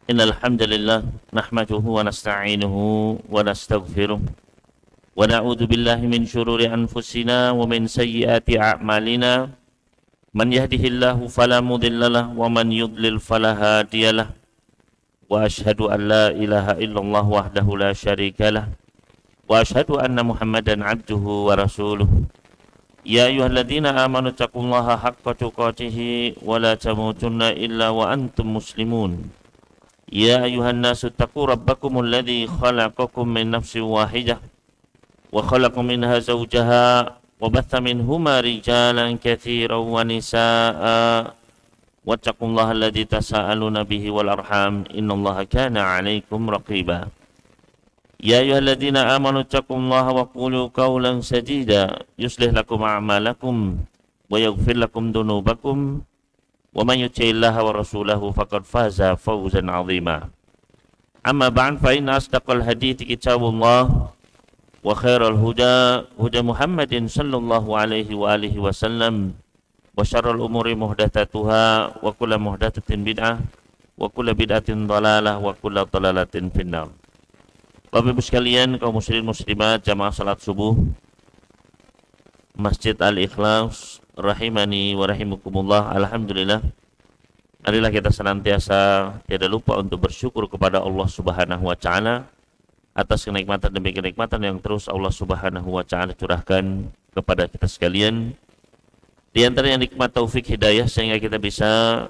Innal hamdalillah nahmaduhu wa nasta'inuhu wa nastaghfiruh wa na'udzu billahi min shururi anfusina wa min sayyiati a'malina man yahdihillahu fala mudhillalah wa man yudlil fala hadiyalah wa ashhadu an la ilaha illallah wahdahu la syarikalah wa ashhadu anna Muhammadan abduhu wa rasuluh. Ya ayyuhalladzina amanu taqullaha haqqa tuqatih wa la tamutunna illa wa antum muslimun. Ya ayuhan nasu taqu rabbakumul ladzi khalaqakum min nafsin wahidah wa khalaqa minha zawjaha wa batha minhuma rijalan katsiran wa nisaa'a wattaqullaha alladzi tasaaluna bihi wal arham innallaha kana 'alaikum raqiba. Ya ayyuhalladzina amanu taqullaha wa qulu qawlan sadida yuslih lakum a'malakum wa yaghfir lakum dhunubakum wa man yuti'illaha wa rasulahu faqad faza fawzan 'azima. Amma ba'd, fa inna asdaqal hadithi kitabullah wa khairal huda huda Muhammadin sallallahu alaihi wa alihi wasallam wa syarrul umuri muhdatsatuha wa kullu muhdatsatin bid'ah wa kullu bid'atin dhalalah wa kullu dhalalatin finnar. Bapak Ibu sekalian, kaum muslimin muslimat jamaah salat subuh Masjid Al-Ikhlas rahimani wa rahimakumullah. Alhamdulillah, marilah kita senantiasa tiada lupa untuk bersyukur kepada Allah Subhanahu wa taala atas kenikmatan demi kenikmatan yang terus Allah Subhanahu wa taala curahkan kepada kita sekalian. Di antaranya nikmat taufik hidayah sehingga kita bisa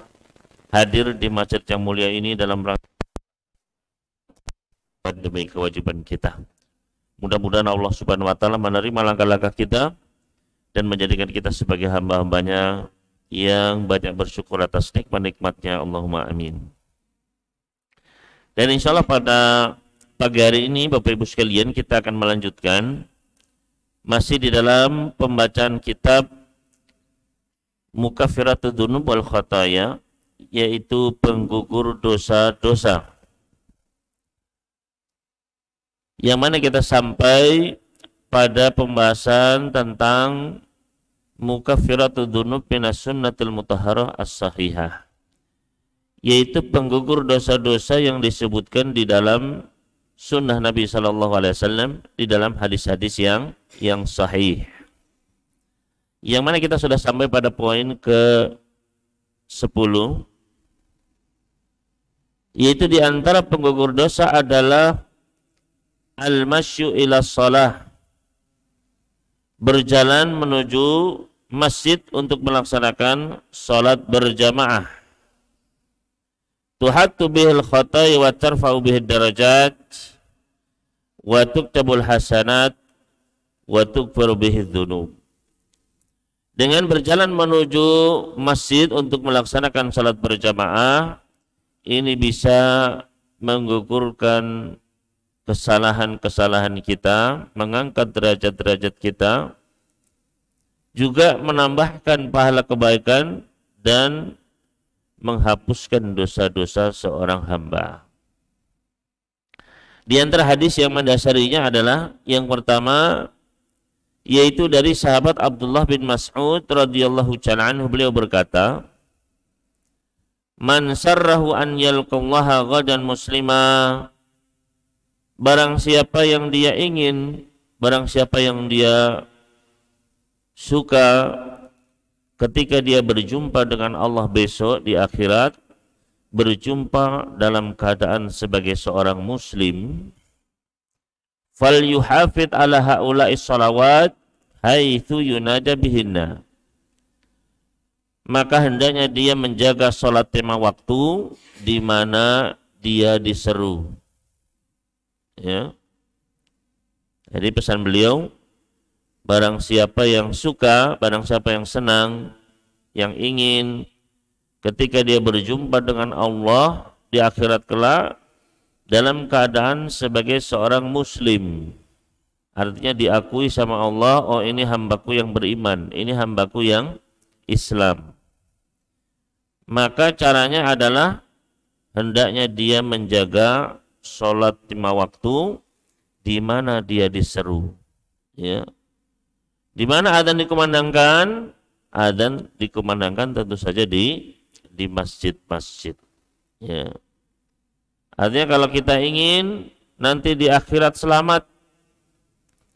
hadir di masjid yang mulia ini dalam rangka demi kewajiban kita. Mudah-mudahan Allah Subhanahu wa taala menerima langkah-langkah kita dan menjadikan kita sebagai hamba-hambanya yang banyak bersyukur atas nikmat-nikmatnya. Allahumma amin. Dan insya Allah pada pagi hari ini Bapak Ibu sekalian, kita akan melanjutkan masih di dalam pembacaan kitab Mukaffiratudz Dzunub wal Khataya, yaitu penggugur dosa-dosa, yang mana kita sampai pada pembahasan tentang Mukaffiratudz Dzunub minas sunnatil mutahharah as-sahihah, yaitu penggugur dosa-dosa yang disebutkan di dalam sunnah Nabi sallallahu alaihi wasallam, di dalam hadis-hadis yang sahih. Yang mana kita sudah sampai pada poin ke-10, yaitu di antara penggugur dosa adalah al-masyu ila shalah, berjalan menuju masjid untuk melaksanakan salat berjamaah. Tuhattu bihil khatai wa tarfa'u bihid darajat wa tuktabul hasanat wa tukfaru bihid dzunub. Dengan berjalan menuju masjid untuk melaksanakan salat berjamaah, ini bisa menggugurkan kesalahan-kesalahan kita, mengangkat derajat-derajat kita, juga menambahkan pahala kebaikan dan menghapuskan dosa-dosa seorang hamba. Di antara hadis yang mendasarinya adalah yang pertama, yaitu dari sahabat Abdullah bin Mas'ud radhiyallahu ta'ala anhu. Beliau berkata, "Man sarrahu an yalqallaha ghadan muslima," barang siapa yang dia ingin, barang siapa yang dia suka ketika dia berjumpa dengan Allah besok di akhirat, berjumpa dalam keadaan sebagai seorang muslim, fal yuhafid ala haula'i shalawat haitsu yunada bihinna, maka hendaknya dia menjaga salat lima waktu di mana dia diseru. Ya. Jadi pesan beliau, barang siapa yang suka, barang siapa yang senang, yang ingin ketika dia berjumpa dengan Allah di akhirat kelak dalam keadaan sebagai seorang muslim, artinya diakui sama Allah, oh ini hambaku yang beriman, ini hambaku yang Islam, maka caranya adalah hendaknya dia menjaga sholat lima waktu di mana dia diseru, ya. Di mana adzan dikumandangkan? Adzan dikumandangkan tentu saja di masjid-masjid, ya. Artinya kalau kita ingin nanti di akhirat selamat,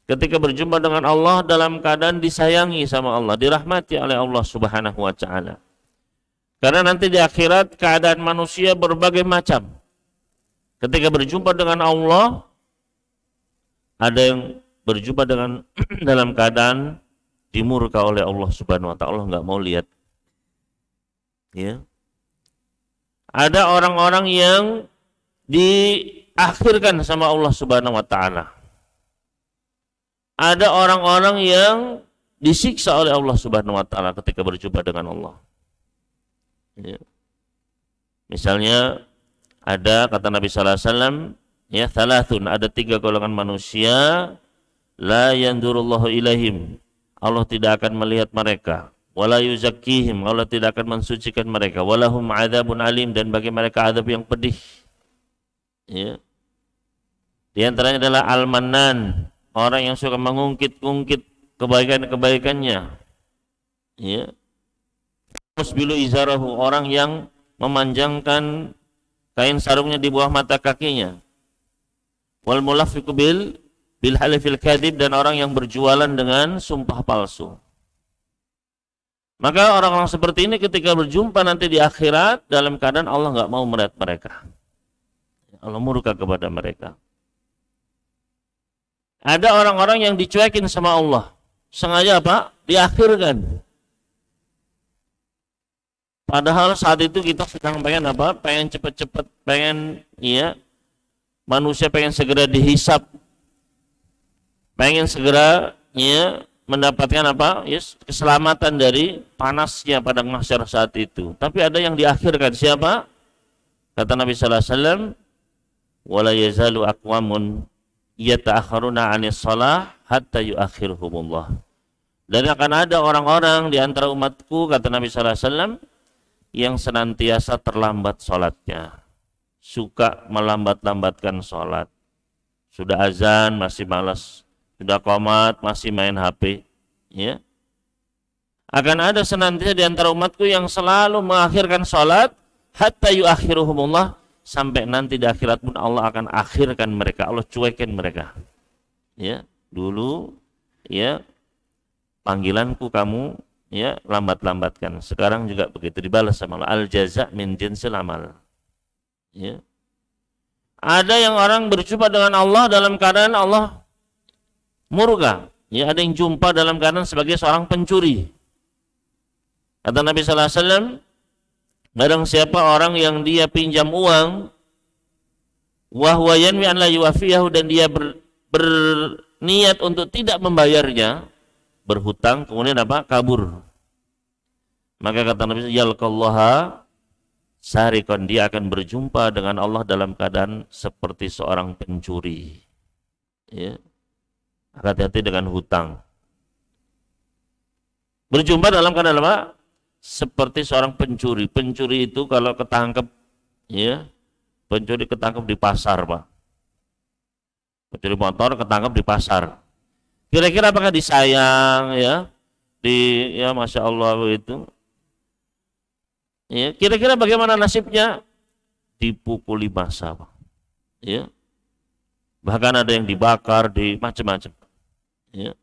ketika berjumpa dengan Allah dalam keadaan disayangi sama Allah, dirahmati oleh Allah Subhanahu wa taala. Karena nanti di akhirat keadaan manusia berbagai macam. Ketika berjumpa dengan Allah, ada yang berjumpa dengan dalam keadaan dimurka oleh Allah Subhanahu wa taala, Allah nggak mau lihat. Ya. Ada orang-orang yang diakhirkan sama Allah Subhanahu wa taala. Ada orang-orang yang disiksa oleh Allah Subhanahu wa taala ketika berjumpa dengan Allah. Ya. Misalnya ada kata Nabi sallallahu alaihi wasallam, ya, thalathun, ada 3 golongan manusia la yandurullahu ilaihim, Allah tidak akan melihat mereka, wala yuzakkihim, Allah tidak akan mensucikan mereka, walahum adzabun alim, dan bagi mereka azab yang pedih. Ya. Di antaranya adalah al-mannan, orang yang suka mengungkit-ungkit kebaikan-kebaikannya. Ya. Musbilu izarahu, orang yang memanjangkan kain sarungnya di bawah mata kakinya. Wal mulafiqu bil halifil kadhib, dan orang yang berjualan dengan sumpah palsu. Maka orang-orang seperti ini ketika berjumpa nanti di akhirat dalam keadaan Allah nggak mau melihat mereka. Allah murka kepada mereka. Ada orang-orang yang dicuekin sama Allah, sengaja apa? Diakhirkan. Padahal saat itu kita sedang pengen apa? Pengen cepet-cepet, pengen, ya, manusia pengen segera dihisap, pengen segera, ya, mendapatkan apa? Yes, keselamatan dari panasnya padang mahsyar saat itu. Tapi ada yang diakhirkan. Siapa? Kata Nabi sallallahu alaihi wasallam, "Wala yazalu aqwamun yata'akhiruna 'anis shalah hatta yu'akhirhumullah." Dan akan ada orang-orang di antara umatku, kata Nabi sallallahu alaihi wasallam, yang senantiasa terlambat sholatnya, suka melambat-lambatkan sholat. Sudah azan masih malas, sudah qomat masih main HP. Ya. Akan ada senantiasa di antara umatku yang selalu mengakhirkan sholat, hatta yuakhiruhumullah, sampai nanti di akhirat pun Allah akan akhirkan mereka, Allah cuekin mereka. Ya, dulu, ya, panggilanku kamu, ya, lambat-lambatkan, sekarang juga begitu, dibalas sama Allah. Al jaza min jinsil amal. Ya. Ada yang orang berjumpa dengan Allah dalam keadaan Allah murka. Ya, ada yang jumpa dalam keadaan sebagai seorang pencuri. Kata Nabi sallallahu alaihi wasallam, barang siapa orang yang dia pinjam uang, wa huwa yanwi an la yuwafiyahu, dan dia berniat untuk tidak membayarnya, berhutang, kemudian apa? Kabur. Maka kata Nabi, yalqallaha sarikon, dia akan berjumpa dengan Allah dalam keadaan seperti seorang pencuri. Ya. Hati-hati dengan hutang. Berjumpa dalam keadaan apa? Seperti seorang pencuri. Pencuri itu kalau ketangkep, ya, pencuri ketangkep di pasar, Pak. Pencuri motor ketangkep di pasar. Kira-kira apakah disayang, ya, ya, masya Allah begitu. Ya, kira-kira bagaimana nasibnya? Dipukuli massa, Pak. Ya. Bahkan ada yang dibakar, di macam-macam. Ya.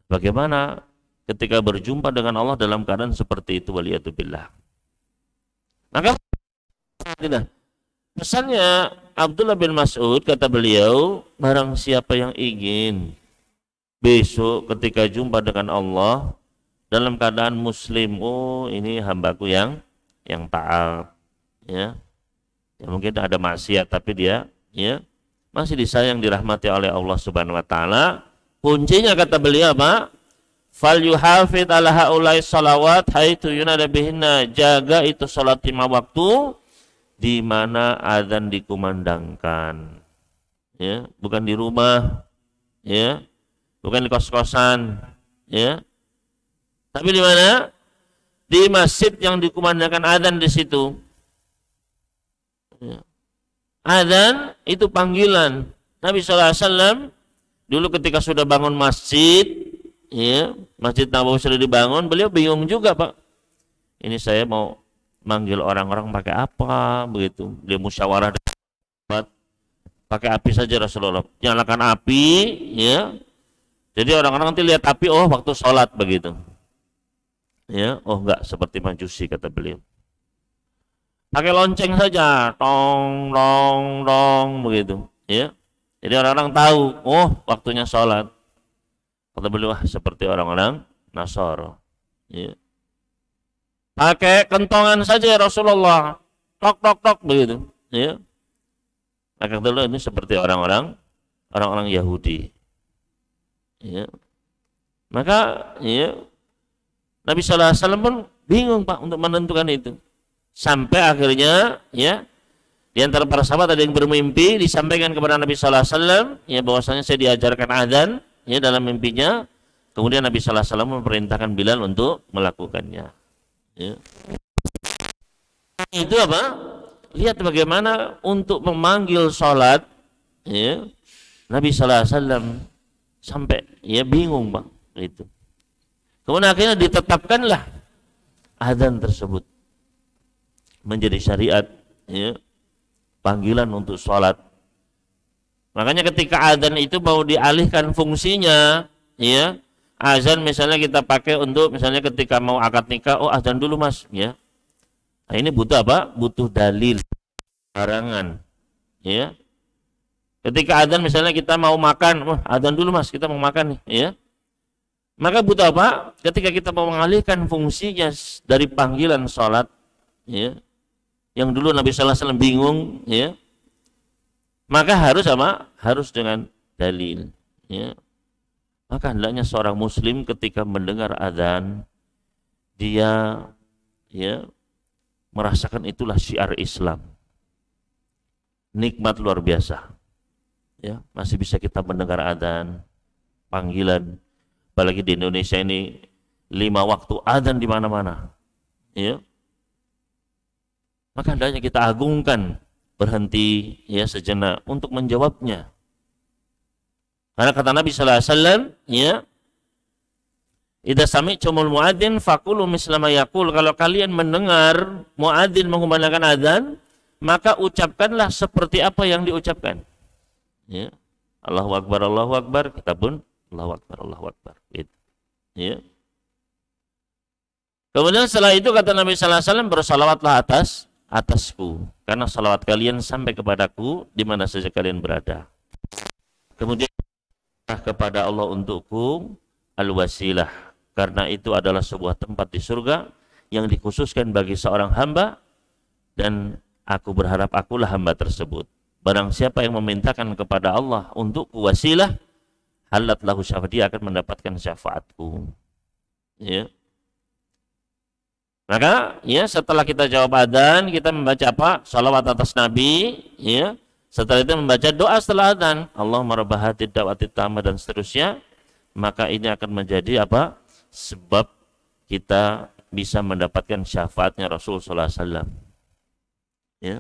Bagaimana ketika berjumpa dengan Allah dalam keadaan seperti itu, waliyatubillah. Maka tidak. Pesannya Abdullah bin Mas'ud, kata beliau, barang siapa yang ingin besok ketika jumpa dengan Allah dalam keadaan muslim, oh ini hambaku yang taat, ya. Ya, mungkin ada maksiat tapi dia, ya, masih disayang, dirahmati oleh Allah Subhanahu wa taala. Kuncinya kata beliau apa? Fal yuhafid ala haulai salawat haitsu yunada bihinna, jaga itu salat 5 waktu di mana azan dikumandangkan. Ya, bukan di rumah, ya. Bukan di kos-kosan, ya. Tapi di mana? Di masjid yang dikumandangkan azan di situ. Ya. Azan itu panggilan. Nabi SAW dulu ketika sudah bangun masjid, ya, Masjid Nabawi sudah dibangun, beliau bingung juga, Pak. Ini saya mau manggil orang-orang pakai apa, begitu. Beliau musyawarah pakai api saja Rasulullah. Nyalakan api, ya. Jadi orang-orang nanti lihat api, oh waktu sholat begitu. Ya, oh enggak seperti Majusi kata beliau. Pakai lonceng saja, tong, tong, tong begitu. Ya, jadi orang-orang tahu, oh waktunya sholat. Kata beliau, seperti orang-orang Nasara. Ya. Pakai kentongan saja Rasulullah, tok, tok, tok begitu. Ya. Maka dulu ini seperti orang-orang Yahudi. Ya. Maka ya Nabi sallallahu alaihi wasallam pun bingung Pak untuk menentukan itu. Sampai akhirnya ya di antara para sahabat ada yang bermimpi disampaikan kepada Nabi sallallahu alaihi wasallam ya bahwasanya saya diajarkan azan ya dalam mimpinya. Kemudian Nabi sallallahu alaihi wasallam memerintahkan Bilal untuk melakukannya. Ya. Itu apa? Lihat bagaimana untuk memanggil sholat ya, Nabi sallallahu alaihi wasallam sampai ya bingung Pak itu. Kemudian akhirnya ditetapkanlah azan tersebut menjadi syariat ya, panggilan untuk sholat. Makanya ketika azan itu mau dialihkan fungsinya ya, azan misalnya kita pakai untuk misalnya ketika mau akad nikah, oh azan dulu Mas ya. Nah, ini butuh apa? Butuh dalil, larangan, ya. Ketika adzan misalnya kita mau makan, wah adzan dulu Mas, kita mau makan nih, ya. Maka butuh apa? Ketika kita mau mengalihkan fungsinya dari panggilan sholat, ya, yang dulu Nabi Sallallahu Alaihi Wasallam bingung, ya. Maka harus apa? Harus dengan dalil, ya. Maka hendaknya seorang Muslim ketika mendengar adzan, dia, ya, merasakan itulah syiar Islam, nikmat luar biasa ya, masih bisa kita mendengar adzan panggilan, apalagi di Indonesia ini 5 waktu adzan di mana-mana ya, maka hendaknya kita agungkan, berhenti ya sejenak untuk menjawabnya, karena kata Nabi sallallahu alaihi wasallam ya, idza sami'tumul muadzin faqulu misla ma yaqul, kalau kalian mendengar muadzin mengumandangkan azan, maka ucapkanlah seperti apa yang diucapkan. Ya. Allahu akbar, kita pun Allahu akbar. Gitu. Ya. Kemudian setelah itu kata Nabi sallallahu alaihi wasallam, bersalawatlah atasku, karena salawat kalian sampai kepadaku di mana saja kalian berada. Kemudian kepada Allah untukku al-wasilah, karena itu adalah sebuah tempat di surga yang dikhususkan bagi seorang hamba, dan aku berharap akulah hamba tersebut. Barang siapa yang memintakan kepada Allah untuk wasilah, halat lahu syafaat, dia akan mendapatkan syafaatku. Ya. Maka ya setelah kita jawab adzan, kita membaca apa? Salawat atas Nabi, ya. Setelah itu membaca doa setelah adzan, Allahumma rabb hadhihi da'wati tammah dan seterusnya. Maka ini akan menjadi apa? Sebab kita bisa mendapatkan syafaatnya Rasul sallallahu alaihi wasallam. Ya.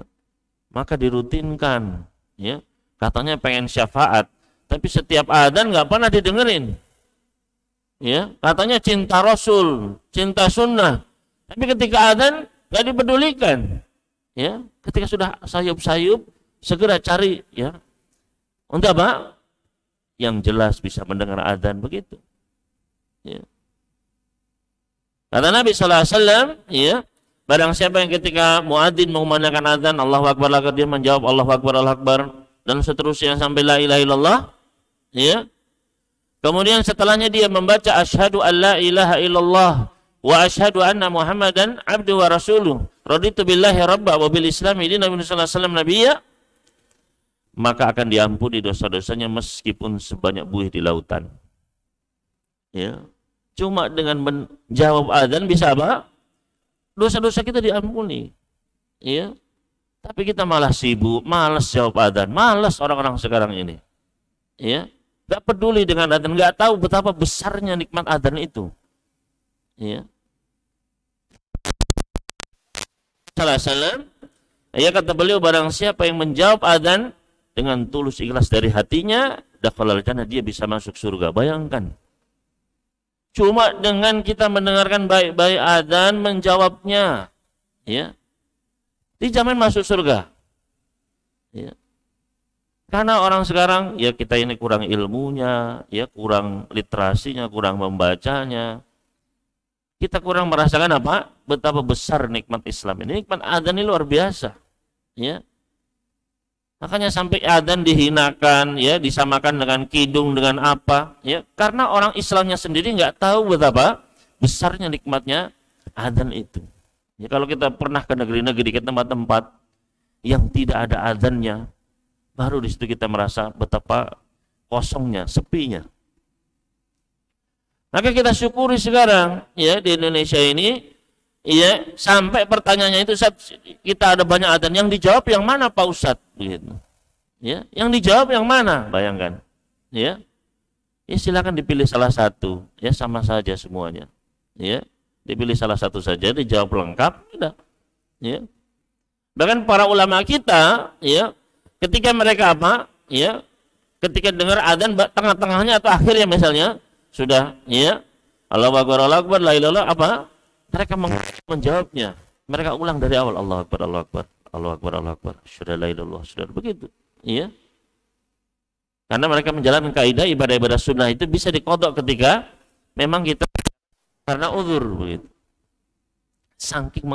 Maka dirutinkan, ya. Katanya pengen syafaat, tapi setiap adzan nggak pernah didengerin. Ya, katanya cinta Rasul, cinta sunnah. Tapi ketika adzan nggak dipedulikan. Ya, ketika sudah sayup-sayup segera cari ya. Untuk apa? Yang jelas bisa mendengar adzan begitu. Ya. Kata Nabi sallallahu alaihi wasallam, ya, barang siapa yang ketika muadzin mengumandangkan adzan Allahu akbar, lalu dia menjawab Allahu akbar dan seterusnya sampai la ilaha illallah, ya. Kemudian setelahnya dia membaca asyhadu an la ilaha illallah wa asyhadu anna Muhammadan abduhu wa rasuluh, raditu billahi rabba wa bil islami dinan, Nabi sallallahu alaihi wasallam nabiyya, maka akan diampuni dosa-dosanya meskipun sebanyak buih di lautan. Ya. Cuma dengan menjawab adzan bisa apa? Dosa-dosa kita diampuni. Ya. Tapi kita malah sibuk, malas jawab adzan, malas orang-orang sekarang ini. Ya. Enggak peduli dengan adzan, enggak tahu betapa besarnya nikmat adzan itu. Ya. Sallallahu alaihi wasallam, ya, kata beliau, barang siapa yang menjawab adzan dengan tulus ikhlas dari hatinya, dakhalal jannah, dia bisa masuk surga. Bayangkan. Cuma dengan kita mendengarkan baik-baik adzan, menjawabnya, ya, dijamin masuk surga. Ya. Karena orang sekarang ya kita ini kurang ilmunya, ya kurang literasinya, kurang membacanya. Kita kurang merasakan apa? Betapa besar nikmat Islam ini. Nikmat adzan ini luar biasa, ya. Makanya sampai adzan dihinakan, ya, disamakan dengan kidung dengan apa, ya? Karena orang Islamnya sendiri nggak tahu betapa besarnya nikmatnya adzan itu. Ya, kalau kita pernah ke negeri-negeri, ke tempat-tempat yang tidak ada adzannya, baru di situ kita merasa betapa kosongnya, sepinya. Maka kita syukuri sekarang, ya, di Indonesia ini, ya, sampai pertanyaannya itu, kita ada banyak adzan, yang dijawab yang mana Pak Ustadz? Begitu. Ya, yang dijawab yang mana? Bayangkan. Ya, ya silakan dipilih salah satu, ya sama saja semuanya. Ya, dipilih salah satu saja, dijawab lengkap, udah. Ya. Bahkan para ulama kita, ya, ketika mereka apa? Ya, ketika dengar adzan tengah-tengahnya atau akhirnya misalnya sudah, ya, Allahu Akbar, Allahu Akbar, la ilaha illallah, apa? Mereka menjawabnya. Mereka ulang dari awal, Allahu Akbar, Allahu Akbar, Allahu Akbar, Allahu Akbar, sudah la ilaha illallah, sudah begitu, ya. Karena mereka menjalankan kaidah ibadah-ibadah sunnah itu bisa dikodok ketika memang kita karena uzur, begitu. Saking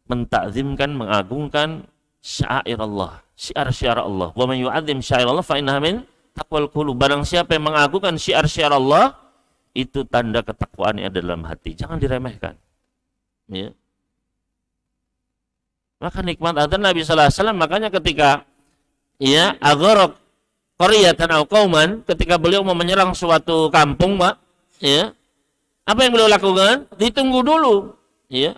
mentakzimkan, mengagungkan syair Allah, syiar-syiar Allah. Wa man yu'adzim syair Allah fa innaha min taqwal qulub. Barang siapa yang mengagungkan syiar-syiar Allah, itu tanda ketakwaan yang ada dalam hati. Jangan diremehkan. Ya. Maka nikmat adzan Nabi sallallahu alaihi wasallam, makanya ketika ya agharaq qaryatan aw qauman, ketika beliau mau menyerang suatu kampung, Pak, ya. Apa yang beliau lakukan? Ditunggu dulu, ya.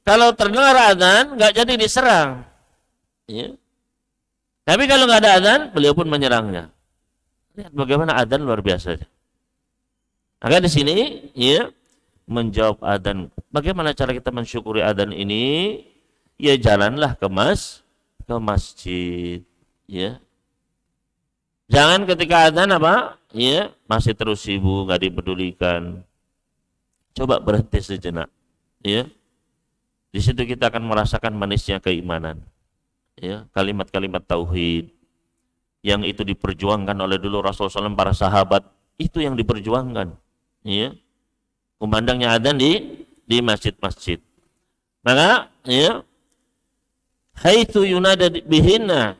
Kalau terdengar adzan nggak jadi diserang. Ya. Tapi kalau nggak ada adzan, beliau pun menyerangnya. Lihat bagaimana adzan luar biasa. Maka di sini, ya, menjawab adzan. Bagaimana cara kita mensyukuri adzan ini? Ya jalanlah ke masjid. Ya. Jangan ketika adzan apa? Ya, masih terus sibuk, nggak dipedulikan. Coba berhenti sejenak. Ya. Di situ kita akan merasakan manisnya keimanan. Ya, kalimat-kalimat tauhid yang itu diperjuangkan oleh dulu Rasulullah SAW, para sahabat, itu yang diperjuangkan. Ya, kumandangnya adzan di masjid-masjid. Maka, ya, haitsu yunada bihinna,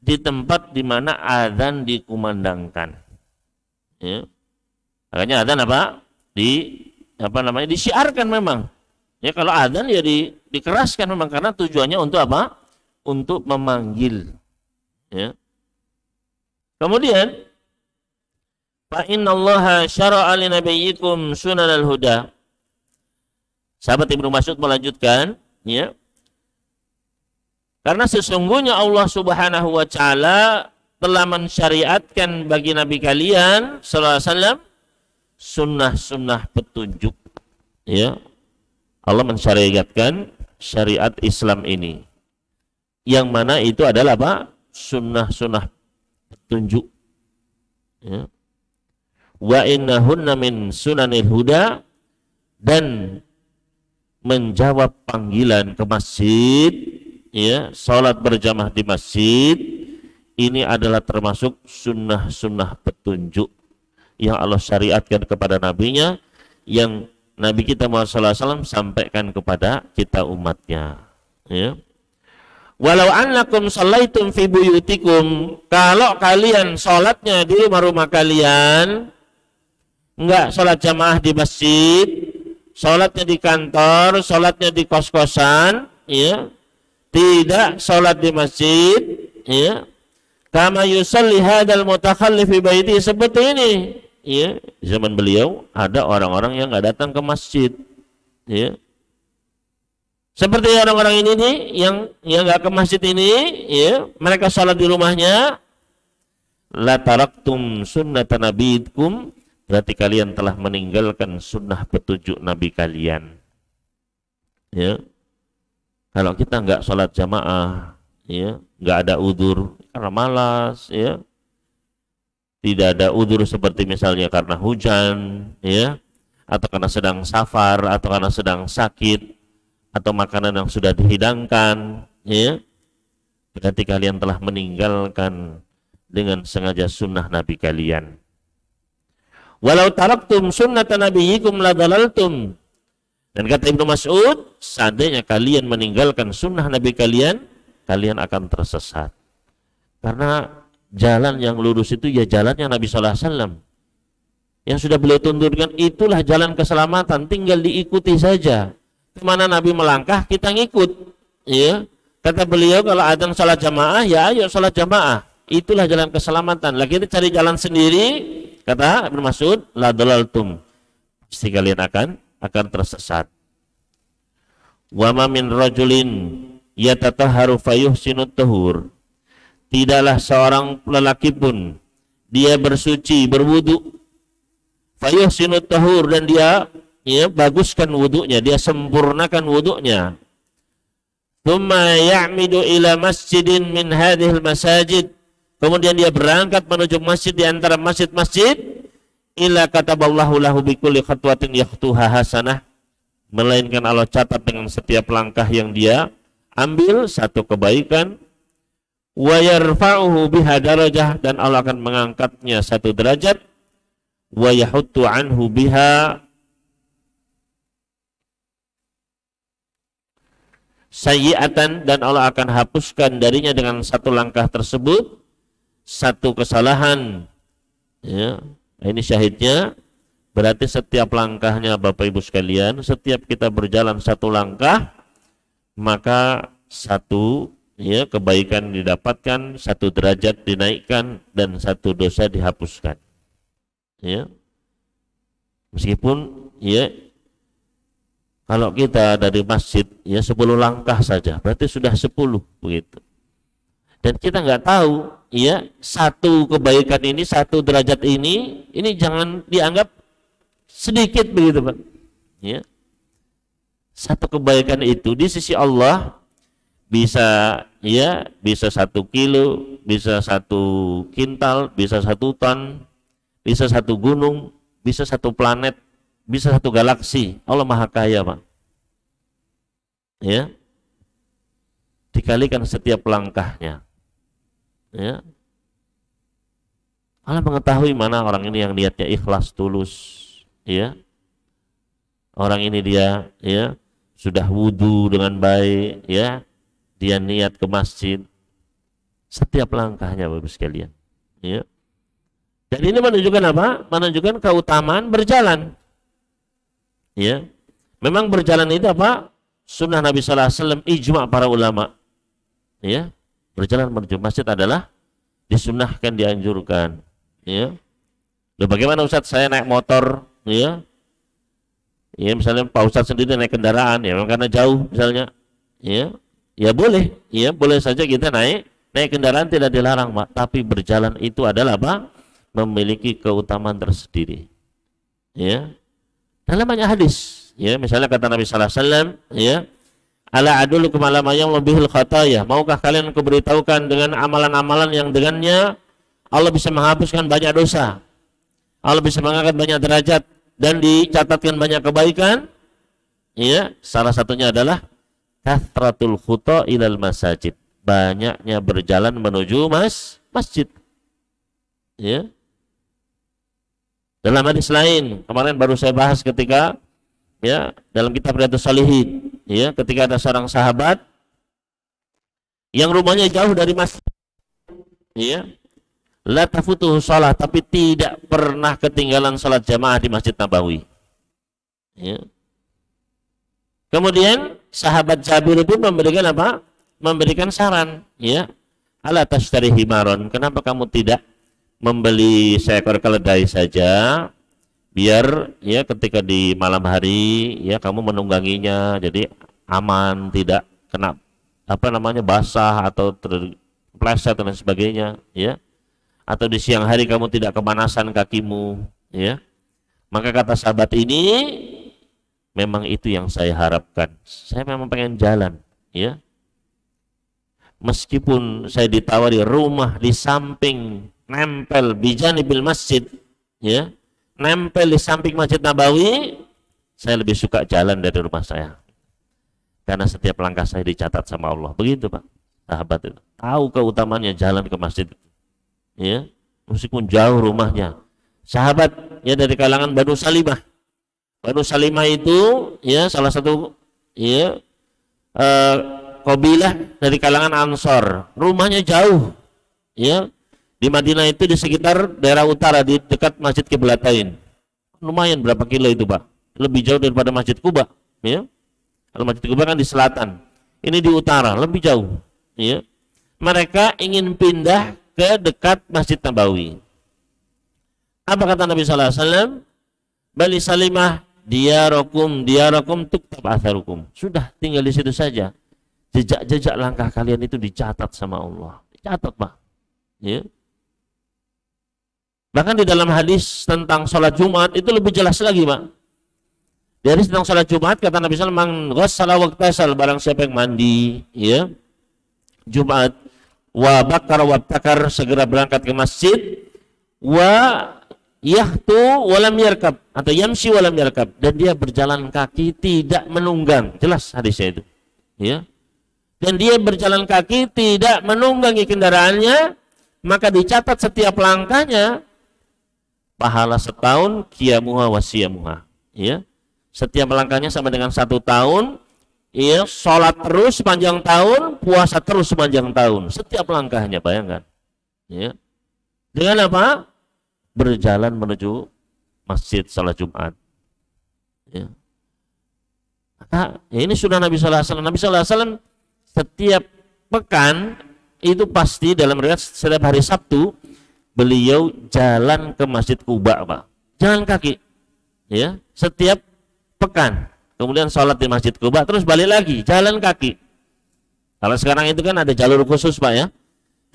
di tempat di mana adzan dikumandangkan. Ya, makanya adzan apa? Disiarkan memang. Ya, kalau adzan ya dikeraskan memang, karena tujuannya untuk apa? Untuk memanggil. Ya. Kemudian, fa innallaha syara'a li nabiyyikum sunanal huda. Sahabat Ibnu Mas'ud melanjutkan, ya. Karena sesungguhnya Allah Subhanahu wa taala telah mensyariatkan bagi nabi kalian sallallahu alaihi wasallam sunnah-sunnah petunjuk. Ya. Allah mensyariatkan syariat Islam ini, yang mana itu adalah apa? Sunnah-sunnah petunjuk. Ya. Wa innahunna min sunanil huda, dan menjawab panggilan ke masjid, ya, salat berjamaah di masjid, ini adalah termasuk sunnah-sunnah petunjuk yang Allah syariatkan kepada nabinya, yang Nabi kita Muhammad SAW sampaikan kepada kita umatnya. Ya. Walau annakum shallaitum fi buyutikum, kalau kalian sholatnya di rumah-rumah kalian, enggak sholat jamaah di masjid, sholatnya di kantor, sholatnya di kos-kosan, ya, tidak sholat di masjid, ya, kama yusalli hadal mutakhallif fi baiti, seperti ini. Ya, zaman beliau ada orang-orang yang nggak datang ke masjid, ya. Seperti orang-orang ini nih, yang nggak ke masjid ini, ya, mereka sholat di rumahnya. La taraktum sunnata nabiyikum, berarti kalian telah meninggalkan sunnah petunjuk nabi kalian. Ya, kalau kita nggak sholat jamaah, ya, nggak ada udzur karena malas, ya. Tidak ada udzur seperti misalnya karena hujan, ya, atau karena sedang safar, atau karena sedang sakit, atau makanan yang sudah dihidangkan, ya, berarti kalian telah meninggalkan dengan sengaja sunnah Nabi kalian. Walau taraktum sunnata nabiyyikum ladalaltum. Dan kata Ibnu Mas'ud, seandainya kalian meninggalkan sunnah Nabi kalian, kalian akan tersesat. Karena jalan yang lurus itu ya jalannya Nabi sallallahu alaihi wasallam. Yang sudah beliau tunturkan itulah jalan keselamatan, tinggal diikuti saja. Kemana Nabi melangkah kita ngikut. Ya, kata beliau kalau adzan salat jamaah ya ayo salat jamaah. Itulah jalan keselamatan. Lagi kita cari jalan sendiri, kata Ibnu Mas'ud, la dalaltum. Pasti kalian akan tersesat. Wa ma min rajulin yatatahharu fayuhsinut tahur. Tidaklah seorang lelaki pun dia bersuci, berwudu, fayuhsinut tahur, dan dia baguskan wudunya, dia sempurnakan wudunya. Tsumma ya'midu ila masjidin min hadhil masajid. Kemudian dia berangkat menuju masjid di antara masjid-masjid. Illa kataballahu lahu bikulli khatwatin yakhtuha hasanah, melainkan Allah catat dengan setiap langkah yang dia ambil satu kebaikan. Wa yarfa'uhu biha darajah, dan Allah akan mengangkatnya satu derajat. Wa yahuttu anhu biha sayyi'atan, dan Allah akan hapuskan darinya dengan satu langkah tersebut satu kesalahan. Ya, ini syahidnya. Berarti setiap langkahnya Bapak Ibu sekalian, setiap kita berjalan satu langkah, maka satu kebaikan didapatkan, satu derajat dinaikkan, dan satu dosa dihapuskan. Ya, meskipun kalau kita dari masjid 10 langkah saja, berarti sudah 10 begitu. Dan kita nggak tahu satu kebaikan ini, satu derajat ini jangan dianggap sedikit begitu Pak. Satu kebaikan itu di sisi Allah bisa 1 kilo, bisa 1 kintal, bisa 1 ton, bisa 1 gunung, bisa 1 planet, bisa 1 galaksi. Allah Maha Kaya Pak. Dikalikan setiap langkahnya. Allah mengetahui mana orang ini yang niatnya ikhlas, tulus. Orang ini dia sudah wudu dengan baik, dia niat ke masjid. Setiap langkahnya Bapak sekalian. Dan ini menunjukkan apa? Menunjukkan keutamaan berjalan. Memang berjalan itu apa? Sunnah Nabi sallallahu alaihi wasallam, ijma' para ulama. Berjalan menuju masjid adalah disunnahkan, dianjurkan. Loh, bagaimana Ustaz, saya naik motor, misalnya Pak Ustaz sendiri naik kendaraan, memang karena jauh misalnya, boleh, boleh saja kita naik kendaraan, tidak dilarang Pak. Tapi berjalan itu adalah apa? Memiliki keutamaan tersendiri. Dalam banyak hadis, misalnya kata Nabi sallallahu alaihi wasallam, ala adullukum ala ma yamlubihil khataya. Maukah kalian aku beritahukan dengan amalan-amalan yang dengannya Allah bisa menghapuskan banyak dosa, Allah bisa mengangkat banyak derajat, dan dicatatkan banyak kebaikan? Salah satunya adalah kathratul khuta ilal masajid, banyaknya berjalan menuju masjid. Dalam hadis lain, kemarin baru saya bahas ketika dalam kitab Riyadhus Shalihin, ketika ada seorang sahabat yang rumahnya jauh dari masjid, la tafutuhu shalah, tapi tidak pernah ketinggalan salat jamaah di Masjid Nabawi. Kemudian sahabat Jabir itu memberikan apa? Memberikan saran, ala tashtari himaron, kenapa kamu tidak membeli seekor keledai saja, biar ketika di malam hari kamu menungganginya, jadi aman, tidak kena basah atau terpleset dan sebagainya, atau di siang hari kamu tidak kemanasan kakimu, Maka kata sahabat ini, memang itu yang saya harapkan. Saya memang pengen jalan, Meskipun saya ditawari rumah di samping, nempel bijanibil masjid, nempel di samping Masjid Nabawi, saya lebih suka jalan dari rumah saya. Karena setiap langkah saya dicatat sama Allah. Begitu Pak, sahabat itu tahu keutamaannya jalan ke masjid. ya, meskipun jauh rumahnya. Sahabat ya dari kalangan Banu Salimah. Banu Salimah itu ya salah satu ya kabilah dari kalangan Ansor. Rumahnya jauh ya. Di Madinah itu di sekitar daerah utara di dekat Masjid Qiblatain. Lumayan berapa kilo itu, Pak? Lebih jauh daripada Masjid Kuba, ya. Kalau Masjid Kuba kan di selatan. Ini di utara, lebih jauh, ya. Mereka ingin pindah ke dekat Masjid Nabawi. Apa kata Nabi sallallahu alaihi wasallam? Bali Salimah diarakum tuktab atharukum. Sudah tinggal di situ saja. Jejak-jejak langkah kalian itu dicatat sama Allah. Dicatat, Pak. Ya. Bahkan di dalam hadis tentang sholat Jumat itu lebih jelas lagi, Pak. Di hadis tentang sholat Jumat kata Nabi sallallahu alaihi wasallam, "Ghassala waqtasal," barang siapa yang mandi, ya. Jumat, wa bakar wa takar, segera berangkat ke masjid, wa yahtu walam yarkab, atau yamshi walam yarkab, dan dia berjalan kaki tidak menunggang. Jelas hadisnya itu, ya. Dan dia berjalan kaki tidak menunggangi kendaraannya, maka dicatat setiap langkahnya pahala setahun qiyamuha wa siyamuha, ya. Setiap langkahnya sama dengan 1 tahun, ya. Sholat terus sepanjang tahun, puasa terus sepanjang tahun, setiap langkahnya, bayangkan, ya. Dengan apa? Berjalan menuju masjid salat Jumat, ya. Maka ya ini sudah Nabi sallallahu alaihi wasallam. Nabi sallallahu alaihi wasallam setiap pekan itu pasti dalam riwayat setiap hari Sabtu beliau jalan ke Masjid Kuba, Pak. Jalan kaki, ya, setiap pekan. Kemudian sholat di Masjid Kuba, terus balik lagi jalan kaki. Kalau sekarang itu kan ada jalur khusus, Pak, ya.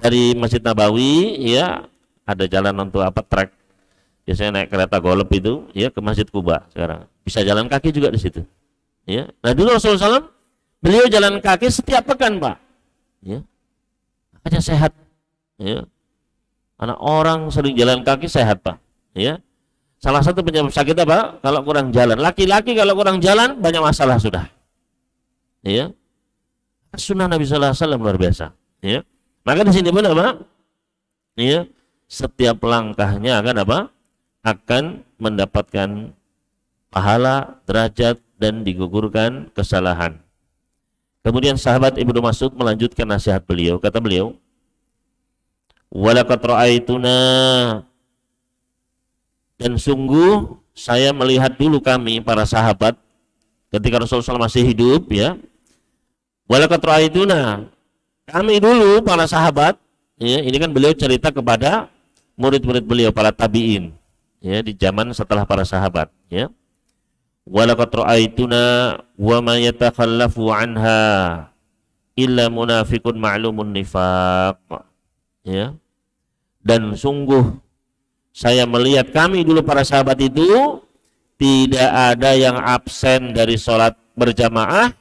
Dari Masjid Nabawi, ya, ada jalan untuk apa, trek. Biasanya naik kereta golf itu, ya, ke Masjid Kuba. Sekarang bisa jalan kaki juga di situ, ya. Nah dulu Rasulullah SAW beliau jalan kaki setiap pekan, Pak, ya. Makanya sehat, ya. Anak orang sering jalan kaki sehat, Pak, ya. Salah satu penyebab sakit apa? Kalau kurang jalan. Laki-laki kalau kurang jalan banyak masalah sudah, ya. Sunnah Nabi sallallahu alaihi wasallam luar biasa, ya. Maka di sini pun apa? Ya, setiap langkahnya akan apa? Akan mendapatkan pahala, derajat, dan digugurkan kesalahan. Kemudian sahabat Ibnu Mas'ud melanjutkan nasihat beliau. Kata beliau, "Walaqad ra'aituna," dan sungguh saya melihat dulu kami para sahabat ketika Rasulullah masih hidup, ya. "Walaqad ra'aituna," kami dulu para sahabat, ya, ini kan beliau cerita kepada murid-murid beliau para tabi'in, ya, di zaman setelah para sahabat, ya. "Walaqad ra'aituna wa ma yatakhallafu anha illa munafiqun ma'lumun nifaq," ya. Dan sungguh saya melihat kami dulu para sahabat itu tidak ada yang absen dari sholat berjamaah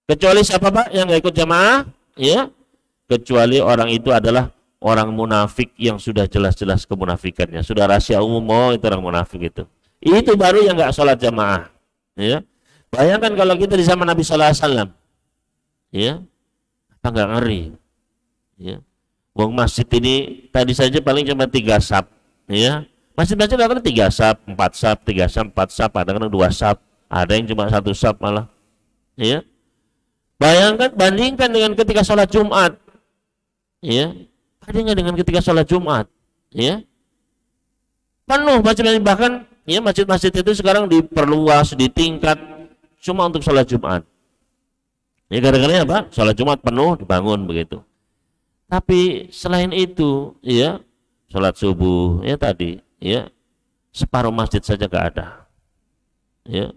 kecuali siapa, Pak, yang nggak ikut jamaah, ya, kecuali orang itu adalah orang munafik yang sudah jelas-jelas kemunafikannya, sudah rahasia umum, oh itu orang munafik itu baru yang nggak sholat jamaah, ya. Bayangkan kalau kita di zaman Nabi sallallahu alaihi wasallam, ya, apa nggak ngeri, ya. Wong masjid ini tadi saja paling cuma 3 saf, ya. Masjid-masjid kadang 3 saf, 4 saf, 3 saf, 4 saf, kadang-kadang 2 saf, ada yang cuma 1 saf malah, ya. Bayangkan, bandingkan dengan ketika sholat Jumat, ya. Bandingkan dengan ketika sholat Jumat, ya. Penuh masjid-masjid, bahkan, ya, masjid-masjid itu sekarang diperluas, ditingkat cuma untuk sholat Jumat. Ya, gara-garanya apa? Sholat Jumat penuh, dibangun begitu. Tapi selain itu, ya, sholat subuh, ya tadi, ya, separuh masjid saja gak ada, ya.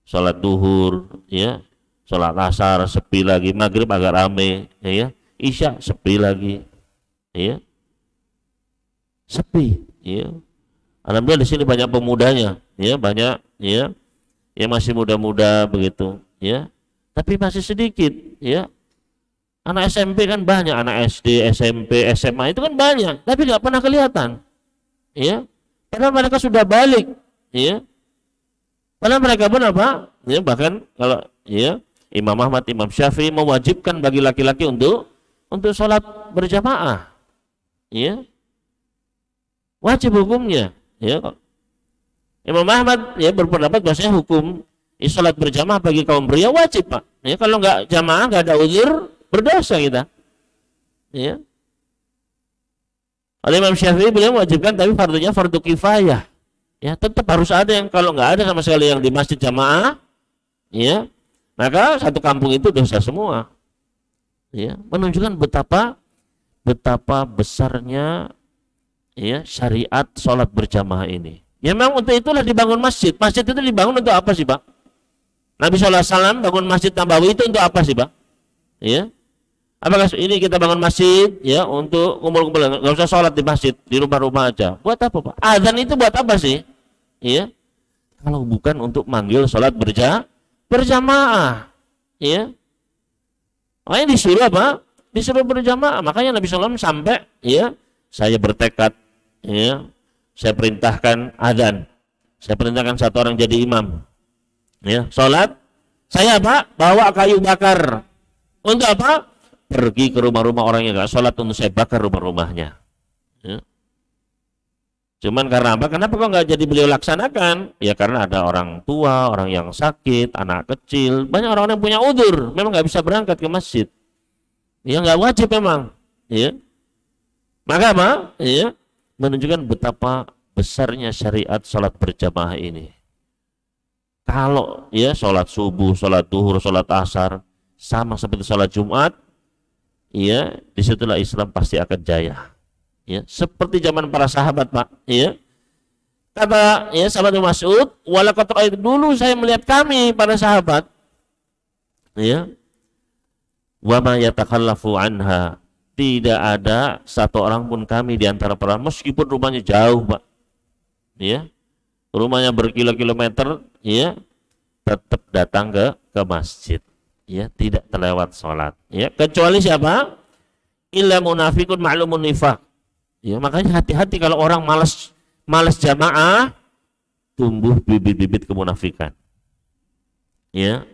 Sholat duhur, ya, sholat asar sepi lagi, maghrib agak rame, ya, isya sepi lagi, ya, sepi, ya. Alhamdulillah di sini banyak pemudanya, ya, banyak, ya, yang masih muda-muda begitu, ya. Tapi masih sedikit, ya. Anak SMP kan banyak, anak SD, SMP, SMA itu kan banyak, tapi nggak pernah kelihatan, ya. Padahal mereka sudah balik, ya. Padahal mereka pun apa? Ya, bahkan kalau, ya, Imam Ahmad, Imam Syafi'i mewajibkan bagi laki-laki untuk sholat berjamaah, ya. wajib hukumnya. Ya, Imam Ahmad ya berpendapat bahwasanya hukum salat berjamaah bagi kaum pria wajib, Pak. Ya, kalau nggak jamaah, nggak ada uzur, berdosa kita. Ya. Oleh Imam Syafi'i beliau mewajibkan, tapi fardunya fardu kifayah. Ya, tetap harus ada yang, kalau nggak ada sama sekali yang di masjid jamaah, ya, maka satu kampung itu dosa semua. Ya, menunjukkan betapa besarnya ya syariat sholat berjamaah ini. Ya, memang untuk itulah dibangun masjid. Masjid itu dibangun untuk apa sih, Pak? Nabi SAW bangun Masjid Nabawi itu untuk apa sih, Pak? Ya, apakah ini kita bangun masjid ya untuk kumpul-kumpul, nggak usah sholat di masjid, di rumah-rumah aja? Buat apa, Pak? Adzan itu buat apa sih? Ya, kalau bukan untuk manggil sholat berjamaah, ya. Makanya disuruh apa? Disuruh berjamaah. Makanya Nabi SAW sampai, ya, saya bertekad, ya, saya perintahkan adzan, saya perintahkan satu orang jadi imam. Ya, sholat, saya apa? Bawa kayu bakar. Untuk apa? Pergi ke rumah-rumah orang yang nggak sholat untuk saya bakar rumah-rumahnya. Ya. Cuman karena apa? Kenapa kok nggak jadi beliau laksanakan? Ya karena ada orang tua, orang yang sakit, anak kecil, banyak orang yang punya udzur, memang nggak bisa berangkat ke masjid. Ya nggak wajib memang. Ya. Maka apa? Ya, menunjukkan betapa besarnya syariat sholat berjamaah ini. Kalau ya sholat subuh, sholat duhur, sholat asar sama seperti sholat Jumat, ya disitulah Islam pasti akan jaya. Ya, seperti zaman para sahabat, Pak. Ya, kata ya sahabat Mas'ud, walaqad ra'aitu, dulu saya melihat kami para sahabat, ya, wa ma yatakhallafu anha, tidak ada satu orang pun kami di antara para, meskipun rumahnya jauh, Pak. Ya. Rumahnya berkilo-kilometer, ya, tetap datang ke masjid, ya, tidak terlewat sholat, ya, kecuali siapa? Illa munafikun ma'lumun nifaq. Ya, makanya hati-hati kalau orang malas jamaah, tumbuh bibit-bibit kemunafikan. Ya,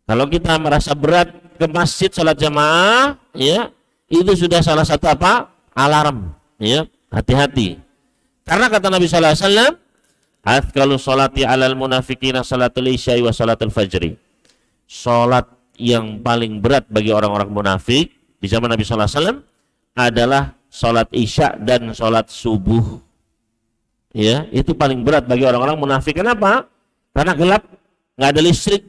kalau kita merasa berat ke masjid sholat jamaah, ya, itu sudah salah satu apa? Alarm. Ya, hati-hati. Karena kata Nabi Sallallahu Alaihi Wasallam, athqalu sholati alal munafikina salatul isya'i wa salatul fajri. Sholat yang paling berat bagi orang-orang munafik di zaman Nabi Sallallahu Alaihi Wasallam adalah sholat isya dan sholat subuh. Ya, itu paling berat bagi orang-orang munafik. Kenapa? Karena gelap, nggak ada listrik,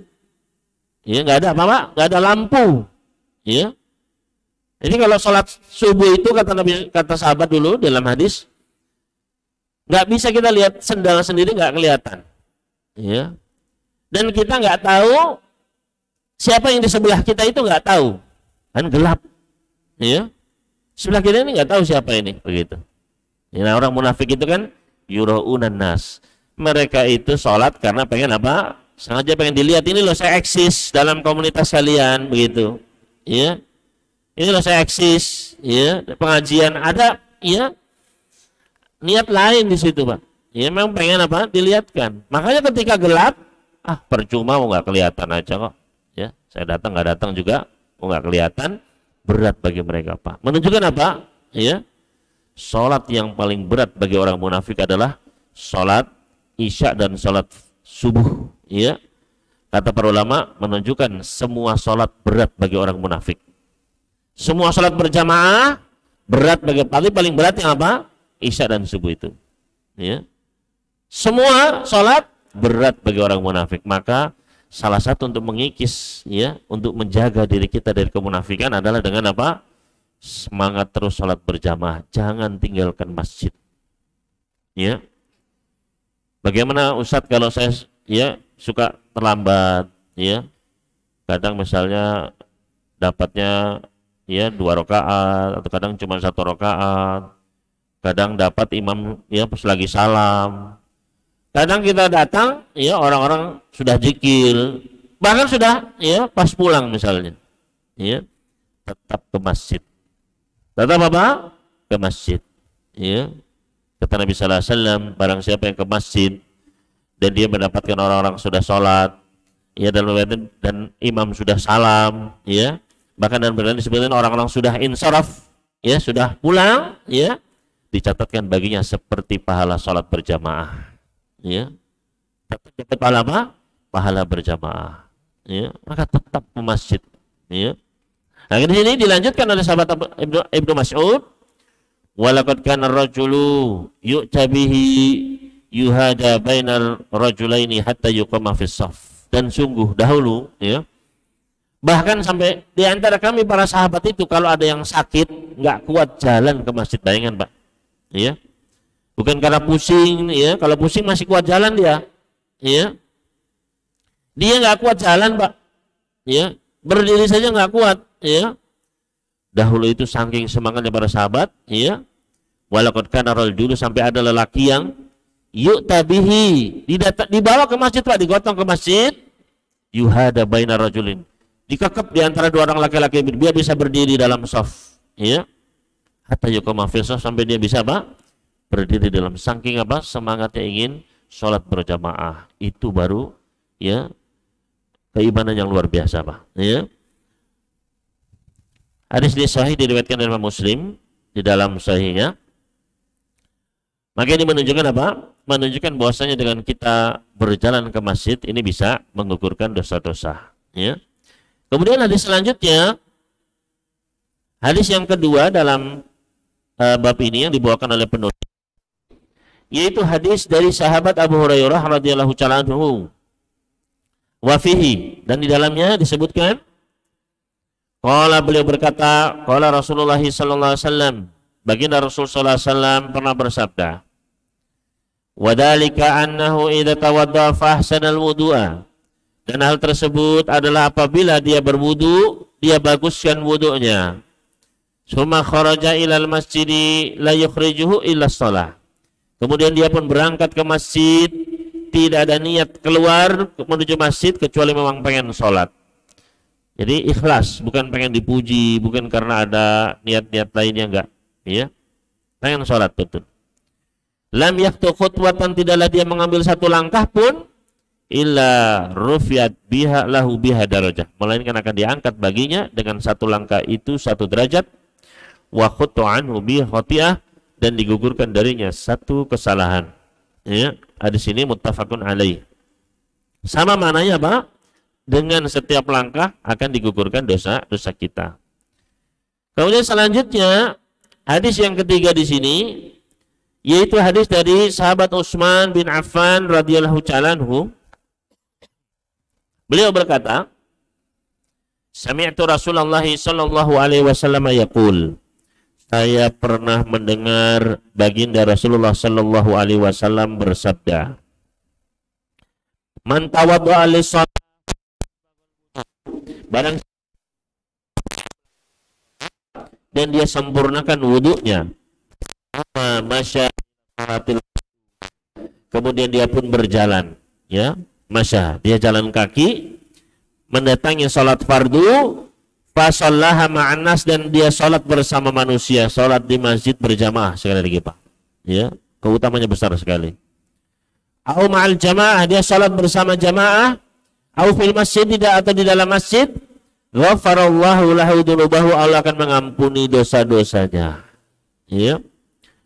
ya, nggak ada apa-apa, nggak ada lampu. Ya, jadi kalau sholat subuh itu kata sahabat dulu dalam hadis, nggak bisa kita lihat sendal sendiri, nggak kelihatan, ya. Dan kita nggak tahu siapa yang di sebelah kita, itu nggak tahu, kan gelap, ya. Sebelah kita ini nggak tahu siapa ini, begitu. Nah, orang munafik itu kan yuraunan nas, mereka itu sholat karena pengen apa? Sengaja pengen dilihat, ini loh saya eksis dalam komunitas kalian, begitu, ya. Ini loh saya eksis, ya. Pengajian ada, ya. Niat lain di situ, Pak. Ya memang pengen apa? Dilihatkan. Makanya ketika gelap, percuma, mau nggak kelihatan aja kok. Ya, saya datang nggak datang juga, mau nggak kelihatan, berat bagi mereka, Pak. Menunjukkan apa? Ya, sholat yang paling berat bagi orang munafik adalah sholat isya dan sholat subuh. Ya, kata para ulama menunjukkan semua sholat berat bagi orang munafik. Semua sholat berjamaah berat bagi paling berat yang apa? Isya dan subuh itu, ya. Semua sholat berat bagi orang munafik. Maka salah satu untuk mengikis, ya, untuk menjaga diri kita dari kemunafikan adalah dengan apa? Semangat terus sholat berjamaah, jangan tinggalkan masjid, ya. Bagaimana Ustadz kalau saya, ya, suka terlambat, ya, kadang misalnya dapatnya, ya, 2 rakaat atau kadang cuma 1 rakaat. Kadang dapat imam, ya, pas lagi salam. Kadang kita datang, ya, orang-orang sudah zikir, bahkan sudah, ya, pas pulang misalnya, ya, tetap ke masjid. Tetap apa? Ke masjid. Ya. Kata Nabi Sallallahu Alaihi Wasallam, barang siapa yang ke masjid dan dia mendapatkan orang-orang sudah sholat, ya, dan imam sudah salam, ya, bahkan dan berarti disebutkan orang-orang sudah insaraf, ya, sudah pulang, ya. dicatatkan baginya seperti pahala sholat berjamaah. Ya, dapat pahala apa? Pahala berjamaah. Ya, maka tetap ke masjid. Ya. Nah, di sini dilanjutkan oleh sahabat Ibnu Mas'ud, walaqad kana ar-rajulu yu'ta bihi yuhada bainal rajulaini hatta yuqama fis shaf. Dan sungguh dahulu, ya, bahkan sampai di antara kami para sahabat itu kalau ada yang sakit nggak kuat jalan ke masjid, bayangan Pak, ya, bukan karena pusing, ya, kalau pusing masih kuat jalan dia, ya, dia nggak kuat jalan Pak, ya, berdiri saja nggak kuat, ya. Dahulu itu saking semangatnya para sahabat, ya, walaqad kana rajulun, sampai ada lelaki yang yu'ta bihi, dibawa ke masjid Pak, digotong ke masjid, yuhada bainar rajulin, dikekep di antara dua orang laki-laki, dia bisa berdiri dalam shaf, ya, hatta yuqama fil shaf, sampai dia bisa apa? Berdiri dalam, saking apa? Semangatnya ingin sholat berjamaah. Itu baru, ya, keimanan yang luar biasa Pak, ya. Hadis ini sahih, diriwayatkan oleh Imam Muslim di dalam sahihnya. Maka ini menunjukkan apa? Menunjukkan bahwasanya dengan kita berjalan ke masjid ini bisa menggugurkan dosa-dosa, ya. Kemudian hadis selanjutnya, hadis yang kedua dalam bab ini yang dibawakan oleh penulis, yaitu hadis dari sahabat Abu Hurairah radhiyallahu ta'ala anhu. Wa fihi, dan di dalamnya disebutkan, qala, beliau berkata, qala Rasulullah sallallahu alaihi wasallam, baginda Rasul sallallahu alaihi wasallam pernah bersabda, wadhalika annahu idza tawadda fa ahsanal wudu'a, dan hal tersebut adalah apabila dia berwudu, dia baguskan wudunya, summa kharaja ilal masjidi la yukhrijuhu illa shalah, kemudian dia pun berangkat ke masjid, tidak ada niat keluar menuju masjid kecuali memang pengen sholat. Jadi ikhlas, bukan pengen dipuji, bukan karena ada niat-niat lainnya, enggak, ya, pengen sholat betul. Lam yaktu khutwatan, tidaklah dia mengambil satu langkah pun, illa rufiat biha lahu biha darajah, melainkan akan diangkat baginya dengan satu langkah itu satu derajat, wa khuttu anhu biha khati'ah, dan digugurkan darinya satu kesalahan, ya. Hadis ini muttafaqun alaih. Sama maknanya Pak, dengan setiap langkah akan digugurkan dosa-dosa kita. Kemudian selanjutnya hadis yang ketiga di sini, yaitu hadis dari sahabat Utsman bin Affan radhiyallahu ta'ala anhu. Beliau berkata, sami'tu Rasulullah sallallahu alaihi wasallam yaqul, saya pernah mendengar baginda Rasulullah sallallahu alaihi wasallam bersabda, man tawadda'a lis-shalah, barang dan dia sempurnakan wudunya, kemudian dia pun berjalan, ya, masya, dia jalan kaki mendatangi salat fardu, fasallaha ma'annas, dan dia salat bersama manusia, salat di masjid berjamaah, sekali lagi Pak, ya, keutamanya besar sekali. Au ma'al jamaah, dia salat bersama jamaah, au fil masjid, tidak, atau di dalam masjid, ghafarallahu lahu dzunubahu, Allah akan mengampuni dosa-dosanya, ya.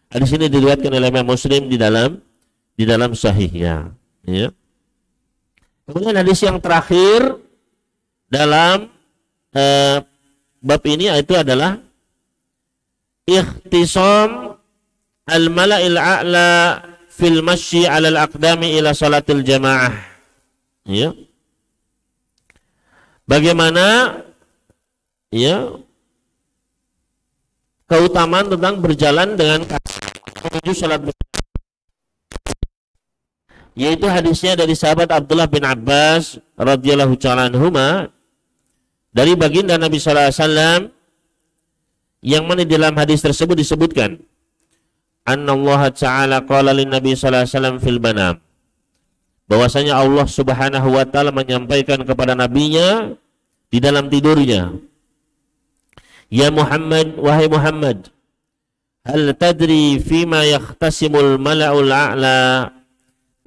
Hadis ini diriwayatkan oleh Imam Muslim di dalam sahihnya, ya. Kemudian hadis yang terakhir dalam bab ini itu adalah ikhtisam al-mala'il a'la fil masyi 'ala al-aqdami ila salatil jamaah, ya. Bagaimana, ya, keutamaan tentang berjalan dengan kaki menuju salat berjamaah, yaitu hadisnya dari sahabat Abdullah bin Abbas radhiyallahu ta'ala anhuma, dari baginda Nabi sallallahu alaihi wasallam, yang mana dalam hadis tersebut disebutkan, annallaha ta'ala qala lin Nabi sallallahu alaihi wasallam fil manam, bahwasanya Allah Subhanahu wa taala menyampaikan kepada nabinya di dalam tidurnya, ya Muhammad, wahai Muhammad, hal tadri fima yakhtasimul mala'ul a'la,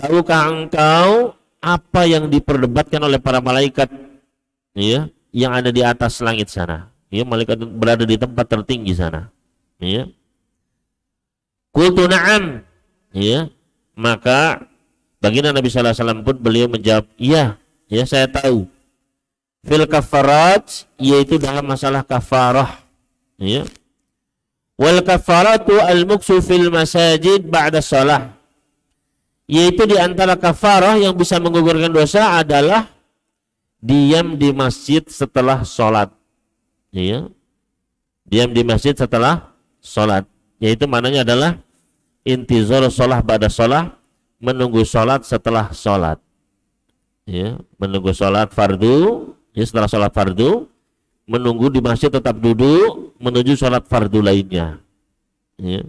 tahukah engkau apa yang diperdebatkan oleh para malaikat, ya, yang ada di atas langit sana, ya, malaikat berada di tempat tertinggi sana, ya. Qultu na'am. Ya. Maka baginda Nabi sallallahu alaihi wasallam pun beliau menjawab, "Iya, ya saya tahu." Fil kafarat, yaitu dalam masalah kafarah. Ya. Wal kafaratu al-muksu fil masajid ba'da shalah. Yaitu di antara kafarah yang bisa menggugurkan dosa adalah diam di masjid setelah sholat. Ya. Diam di masjid setelah sholat. Yaitu maknanya adalah intizar sholah ba'da sholah, menunggu sholat setelah sholat. Ya. Menunggu sholat fardu. Ya, setelah sholat fardu, menunggu di masjid tetap duduk menuju sholat fardu lainnya. Ya.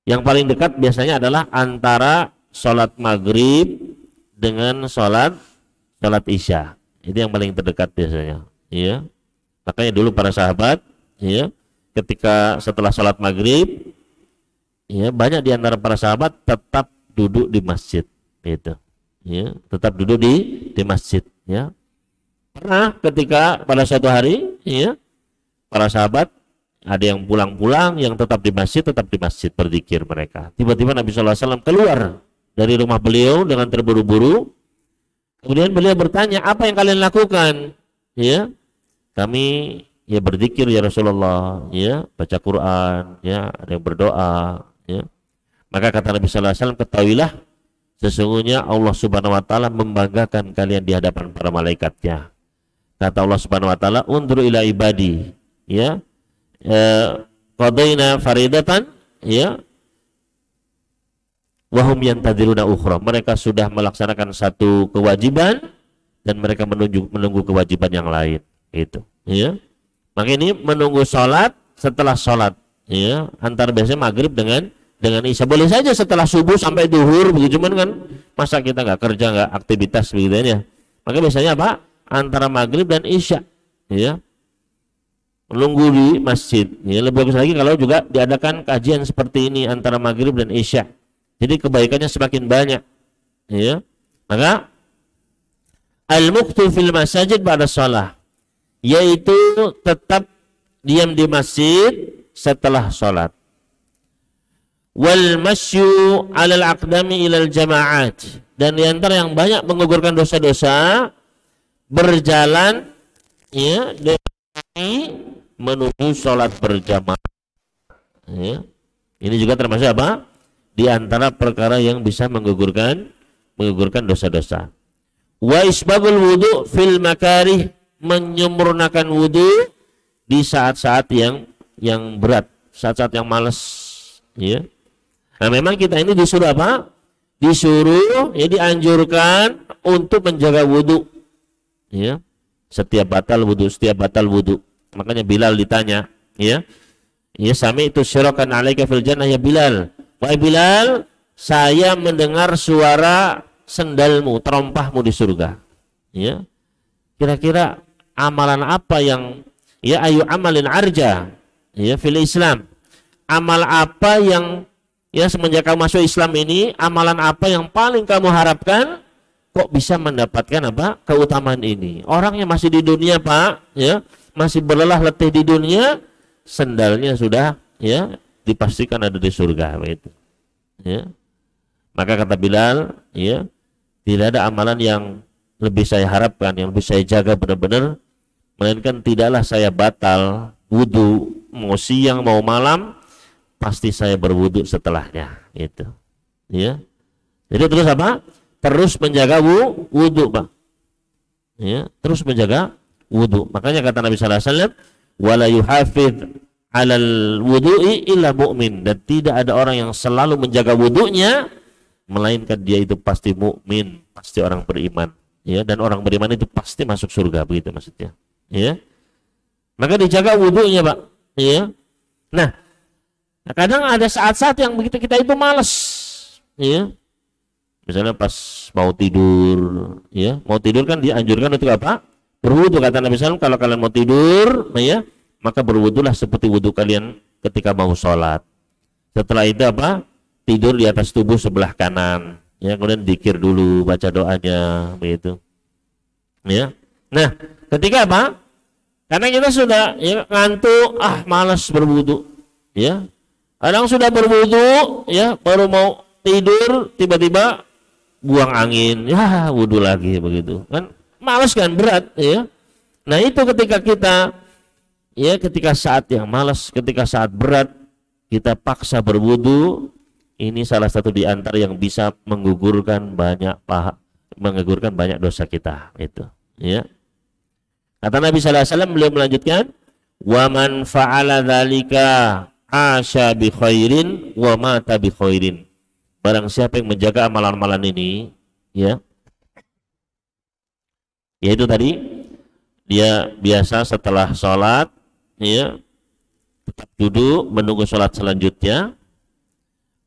Yang paling dekat biasanya adalah antara sholat maghrib dengan sholat isya. Itu yang paling terdekat biasanya. Ya. Makanya dulu para sahabat, ya, ketika setelah sholat maghrib, ya, banyak di antara para sahabat tetap duduk di masjid. Itu. Ya, tetap duduk di masjid. Ya. Pernah ketika pada suatu hari, ya, para sahabat ada yang pulang-pulang, yang tetap di masjid berzikir mereka. Tiba-tiba Nabi sallallahu alaihi wasallam keluar dari rumah beliau dengan terburu-buru. Kemudian beliau bertanya, "Apa yang kalian lakukan?" Ya, "Kami ya berzikir ya Rasulullah, ya, baca Quran, ya, ada yang berdoa." Ya. Maka kata Nabi sallallahu alaihi wasallam, "Ketahuilah, sesungguhnya Allah Subhanahu wa taala membanggakan kalian di hadapan para malaikatnya." Kata Allah Subhanahu wa taala, "Unzur ila ibadi." Ya. Qadaina faridatan, ya. Wa hum yantadziruna ukhra. Mereka sudah melaksanakan satu kewajiban dan mereka menunggu kewajiban yang lain. Itu, ya. Maka ini menunggu salat setelah salat, ya. Antara biasanya maghrib dengan isya. Boleh saja setelah subuh sampai duhur begitu, cuman kan masa kita nggak kerja, nggak aktivitas begitu ya. Maka biasanya apa? Antara maghrib dan isya, ya. Menunggu di masjid. Ya, lebih bagus lagi kalau juga diadakan kajian seperti ini antara maghrib dan isya. Jadi kebaikannya semakin banyak. Ya. Maka al-muqtu fil masajid ba'da shalah, yaitu tetap diam di masjid setelah sholat. Wal masyu 'alal aqdami ilal jama'at, dan di antara yang banyak menggugurkan dosa-dosa, berjalan, ya, menuju sholat berjamaah. Ya. Ini juga termasuk apa? Di antara perkara yang bisa menggugurkan dosa-dosa. Wa isbagul wudu fil makarih, menyempurnakan wudu di saat-saat yang berat, saat-saat yang malas. Ya. Nah, memang kita ini disuruh apa? Disuruh, ya, dianjurkan untuk menjaga wudu. Ya. Setiap batal wudu. Makanya Bilal ditanya, ya. Ya, sami itu syirakan alaika fil jannah ya Bilal. Wahai Bilal, saya mendengar suara sendalmu, terompahmu di surga. Ya. Kira-kira amalan apa yang, ya, ayu amalin arja, ya, fil Islam. Amal apa yang, ya, semenjak kamu masuk Islam ini, amalan apa yang paling kamu harapkan kok bisa mendapatkan apa? Keutamaan ini. Orang yang masih di dunia, Pak, ya, masih berlelah letih di dunia, sendalnya sudah, ya, dipastikan ada di surga, begitu. Ya. Maka kata Bilal, ya, tidak ada amalan yang lebih saya harapkan, yang lebih saya jaga benar-benar, melainkan tidaklah saya batal wudu, mau siang mau malam, pasti saya berwudu setelahnya, itu. Ya. Jadi terus apa? Terus menjaga wudu, Pak. Ya, terus menjaga wudu. Makanya kata Nabi sallallahu alaihi wasallam, wala yuhafidz 'alal wudu'i illa mu'min, dan tidak ada orang yang selalu menjaga wudunya melainkan dia itu pasti mukmin, pasti orang beriman. Ya, dan orang beriman itu pasti masuk surga, begitu maksudnya. Ya. Maka dijaga wudunya, Pak. Ya. Nah, kadang ada saat-saat yang begitu kita itu malas. Ya. Misalnya pas mau tidur, ya, mau tidur kan dianjurkan untuk apa? Berwudu, kata Nabi SAW, kalau kalian mau tidur, ya, maka berwudulah seperti wudu kalian ketika mau sholat. Setelah itu apa? Tidur di atas tubuh sebelah kanan, ya, kemudian dzikir dulu, baca doanya, begitu. Ya. Nah, ketika apa? Karena kita sudah, ya, ngantuk, malas berwudu. Ya, kadang sudah berwudu, ya, baru mau tidur, tiba-tiba buang angin, ya wudu lagi begitu. Kan malas kan, berat, ya. Nah itu ketika kita, ya, ketika saat yang malas, ketika saat berat, kita paksa berwudu, ini salah satu di antara yang bisa menggugurkan banyak dosa kita, itu, ya. Kata Nabi sallallahu alaihi wasallam, beliau melanjutkan, wa man fa'ala dzalika asya bi khairin wa mata bi khairin. Barang siapa yang menjaga amalan-amalan ini, ya, yaitu tadi dia biasa setelah sholat, ya, tetap duduk menunggu sholat selanjutnya,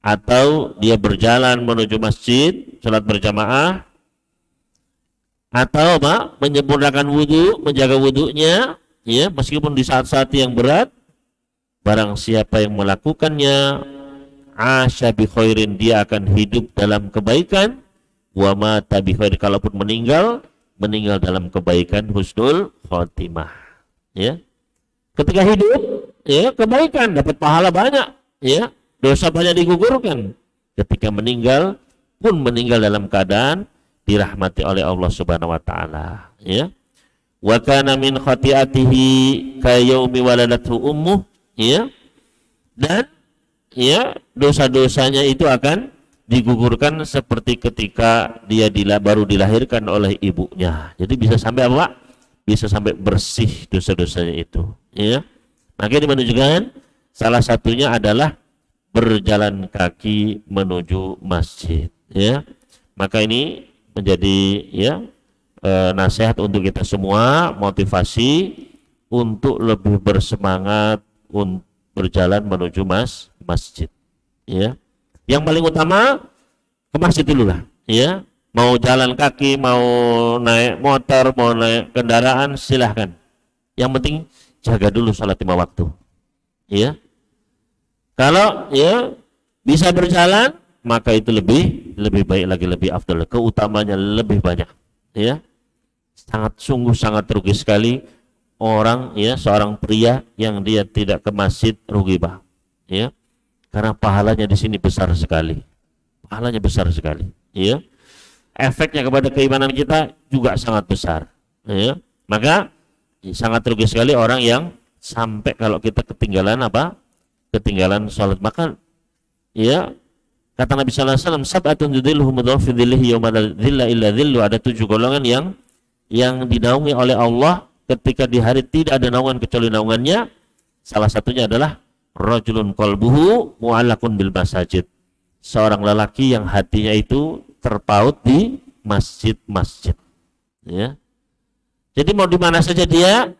atau dia berjalan menuju masjid sholat berjamaah, atau apa, menyempurnakan wudhu, menjaga wudhunya, ya, meskipun di saat-saat yang berat. Barang siapa yang melakukannya, asya bi khairin, dia akan hidup dalam kebaikan, wa mata bi khairin, kalaupun meninggal dalam kebaikan, husnul khotimah, ya. Ketika hidup, ya, kebaikan, dapat pahala banyak, ya, dosa banyak digugurkan. Ketika meninggal pun meninggal dalam keadaan dirahmati oleh Allah Subhanahu wa taala, ya. Wa kana min khati'atihi ka yaumi waladathu ummuh, ya. Dan, ya, dosa-dosanya itu akan digugurkan seperti ketika dia baru dilahirkan oleh ibunya. Jadi bisa sampai apa? Bisa sampai bersih dosa-dosanya itu, ya. Makanya menunjukkan salah satunya adalah berjalan kaki menuju masjid, ya. Maka ini menjadi, ya, nasihat untuk kita semua, motivasi untuk lebih bersemangat untuk berjalan menuju masjid, ya. Yang paling utama ke masjid dulu lah, ya. Mau jalan kaki, mau naik motor, mau naik kendaraan, silahkan. Yang penting jaga dulu salat 5 waktu, ya. Kalau, ya, bisa berjalan, maka itu lebih baik lagi, lebih afdal, keutamanya lebih banyak, ya. Sangat rugi sekali orang, ya, seorang pria yang dia tidak ke masjid, rugi, Pak, ya, karena pahalanya di sini besar sekali, ya. Efeknya kepada keimanan kita juga sangat besar, ya. Maka sangat rugi sekali orang yang sampai kalau kita ketinggalan sholat. Maka, ya, kata Nabi sallallahu alaihi wasallam, sab'atun yudhilluhum Allahu fi dhillihi yauma la dhilla illa dhillu. Ada 7 golongan yang dinaungi oleh Allah ketika di hari tidak ada naungan kecuali naungannya. Salah satunya adalah rajulun qalbuhu mu'allaqun bil masajid. Seorang lelaki yang hatinya itu terpaut di masjid-masjid, ya. Jadi mau di mana saja dia,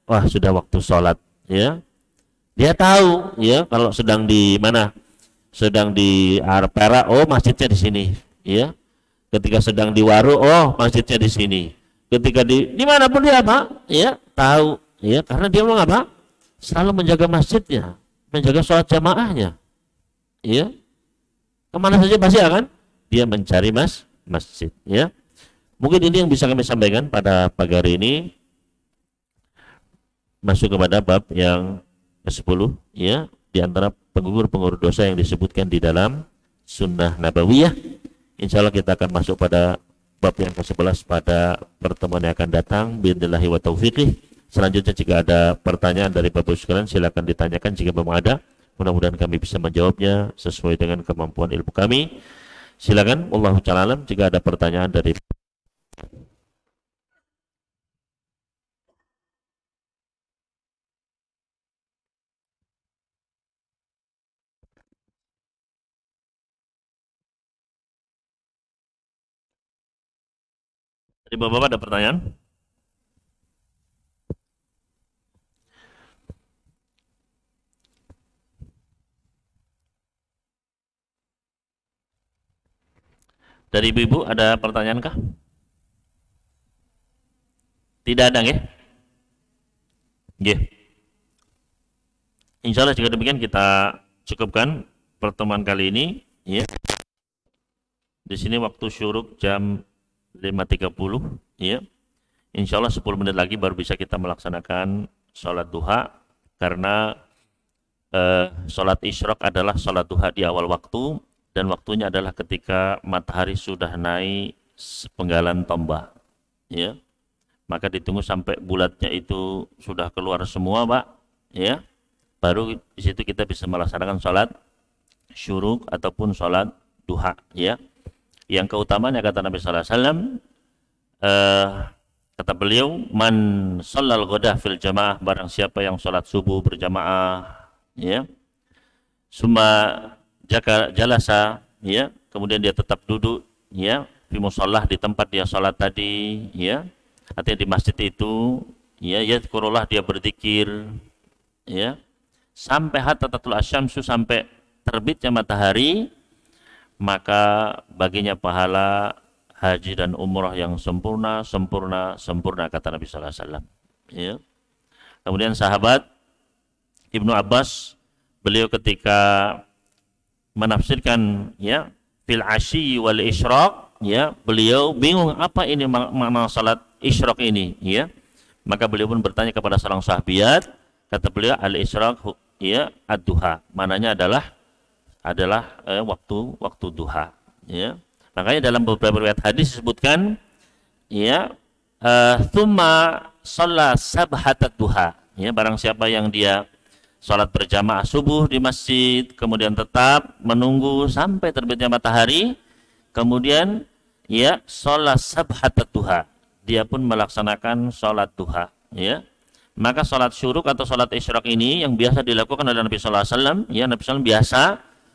wah, sudah waktu sholat, ya. Dia tahu, ya, kalau sedang di mana, sedang di Perak, oh masjidnya di sini, ya. Ketika sedang di Waru, oh masjidnya di sini. Ketika di mana pun dia, Pak, ya, tahu, ya, karena dia mau apa? Selalu menjaga masjidnya, menjaga sholat jamaahnya, ya. Kemana saja pasti akan dia mencari masjid, ya. Mungkin ini yang bisa kami sampaikan pada pagi hari ini. Masuk kepada bab yang ke-10, ya, di antara penggugur dosa yang disebutkan di dalam sunnah nabawiyah. Insya Allah kita akan masuk pada bab yang ke-11 pada pertemuan yang akan datang, biidznillah wa taufiqih. Selanjutnya jika ada pertanyaan dari Bapak sekalian, silakan ditanyakan jika memang ada. Mudah-mudahan kami bisa menjawabnya sesuai dengan kemampuan ilmu kami. Silakan, wallahu ta'ala alam, jika ada pertanyaan dari Bapak-bapak, ada pertanyaan? Dari ibu-ibu ada pertanyaan kah? Tidak ada, nggih? Nggih. Insya Allah jika demikian kita cukupkan pertemuan kali ini, ya. Di sini waktu syuruk jam 5.30, ya. Insya Allah 10 menit lagi baru bisa kita melaksanakan sholat duha, karena Sholat isyraq adalah sholat duha di awal waktu, dan waktunya adalah ketika matahari sudah naik sepenggalan tombak, ya. Maka ditunggu sampai bulatnya itu sudah keluar semua, Pak, ya. Baru di situ kita bisa melaksanakan sholat syuruk ataupun sholat duha, ya. Yang keutamanya kata Nabi sallallahu alaihi wasallam, kata beliau, man shallal ghada fil jamaah, barang siapa yang sholat subuh berjamaah, ya, summa jaka jalasa, ya, kemudian dia tetap duduk, ya, fi mushallah, di tempat dia sholat tadi, ya, artinya di masjid itu, ya, yadhkurullah, dia berzikir, ya, sampai hatta tatul asyamsu, sampai terbitnya matahari, maka baginya pahala haji dan umrah yang sempurna, kata Nabi sallallahu alaihi wasallam, ya. Kemudian sahabat Ibnu Abbas, beliau ketika menafsirkan, ya, fil asyi wal isyraq, ya, beliau bingung apa ini makna salat isyraq ini, ya. Maka beliau pun bertanya kepada seorang sahabiat, kata beliau, al isyraq, ya, ad-duha, mananya adalah waktu duha, ya. Makanya dalam beberapa riwayat hadis disebutkan, ya, tsumma shalla sabhatat duha, ya, barang siapa yang dia sholat berjamaah subuh di masjid, kemudian tetap menunggu sampai terbitnya matahari, kemudian, ya, sholat sabhatat duha, dia pun melaksanakan sholat duha, ya. Maka sholat syuruk atau sholat isyraq ini yang biasa dilakukan oleh Nabi sallallahu alaihi wasallam, ya, Nabi SAW biasa,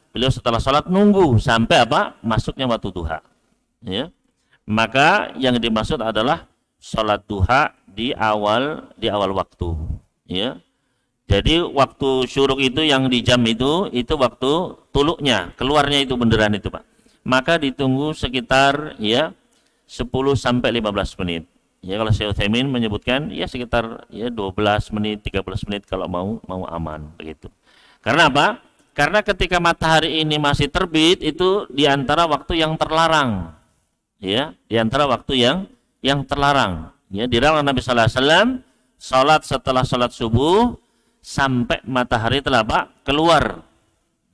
beliau setelah sholat nunggu sampai apa? Masuknya waktu duha, ya. Maka yang dimaksud adalah sholat duha di awal waktu, ya. Jadi waktu syuruk itu yang di jam itu waktu tuluknya, keluarnya itu benderan itu, Pak. Maka ditunggu sekitar, ya, 10 sampai 15 menit. Ya, kalau Syekh Utsaimin menyebutkan, ya, sekitar, ya, 12 menit, 13 menit kalau mau aman begitu. Karena apa? Karena ketika matahari ini masih terbit, itu di antara waktu yang terlarang, ya, di antara waktu yang terlarang, ya. Dilarang Nabi sallallahu alaihi wasallam salat setelah salat subuh sampai matahari telah, Pak, keluar,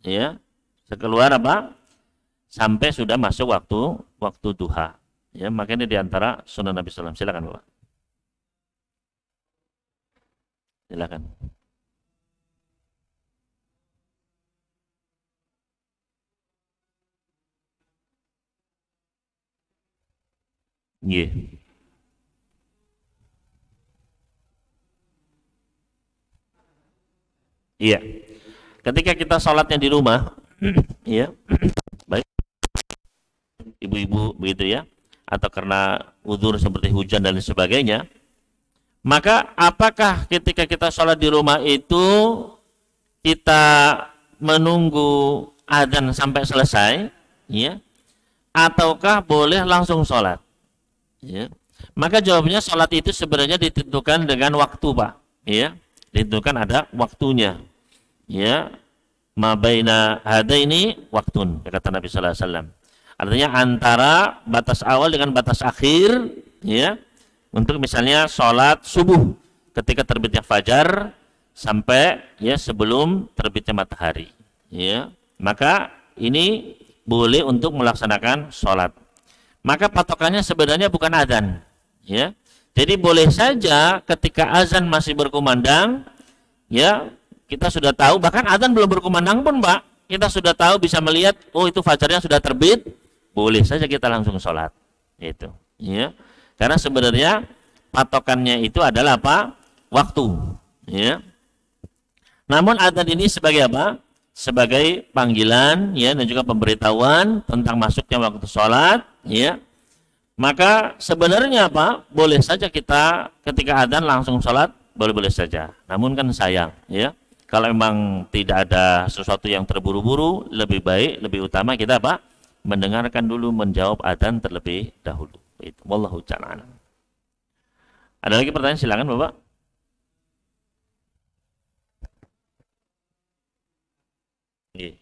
ya, sekeluar apa? Sampai sudah masuk waktu duha, ya. Makanya di antara sunnah Nabi sallallahu alaihi wasallam. Silakan, Bapak. Silakan. Nggih. Iya. Ketika kita sholatnya di rumah, ya, baik ibu-ibu begitu, ya, atau karena udzur seperti hujan dan sebagainya, maka apakah ketika kita sholat di rumah itu kita menunggu adzan sampai selesai, ya, ataukah boleh langsung sholat, ya? Maka jawabannya, sholat itu sebenarnya ditentukan dengan waktu, Pak, ya, ditentukan ada waktunya, ya. Ma baina hadaini waktun, kata Nabi sallallahu alaihi wasallam. Artinya antara batas awal dengan batas akhir, ya. Untuk misalnya sholat subuh ketika terbitnya fajar sampai, ya, sebelum terbitnya matahari, ya. Maka ini boleh untuk melaksanakan sholat. Maka patokannya sebenarnya bukan adzan, ya. Jadi boleh saja ketika azan masih berkumandang, ya, kita sudah tahu, bahkan adzan belum berkumandang pun, Pak, kita sudah tahu, bisa melihat, oh, itu fajarnya sudah terbit, boleh saja kita langsung sholat, itu, ya. Karena sebenarnya patokannya itu adalah apa? Waktu, ya. Namun adzan ini sebagai apa? Sebagai panggilan, ya, dan juga pemberitahuan tentang masuknya waktu sholat, ya. Maka sebenarnya apa? Boleh saja kita ketika adzan langsung sholat, boleh-boleh saja. Namun kan sayang, ya, kalau memang tidak ada sesuatu yang terburu-buru, lebih baik, lebih utama kita apa? Mendengarkan dulu, menjawab adzan terlebih dahulu. Itu. Wallahu ta'ala. Ada lagi pertanyaan? Silakan, Bapak. Nggih.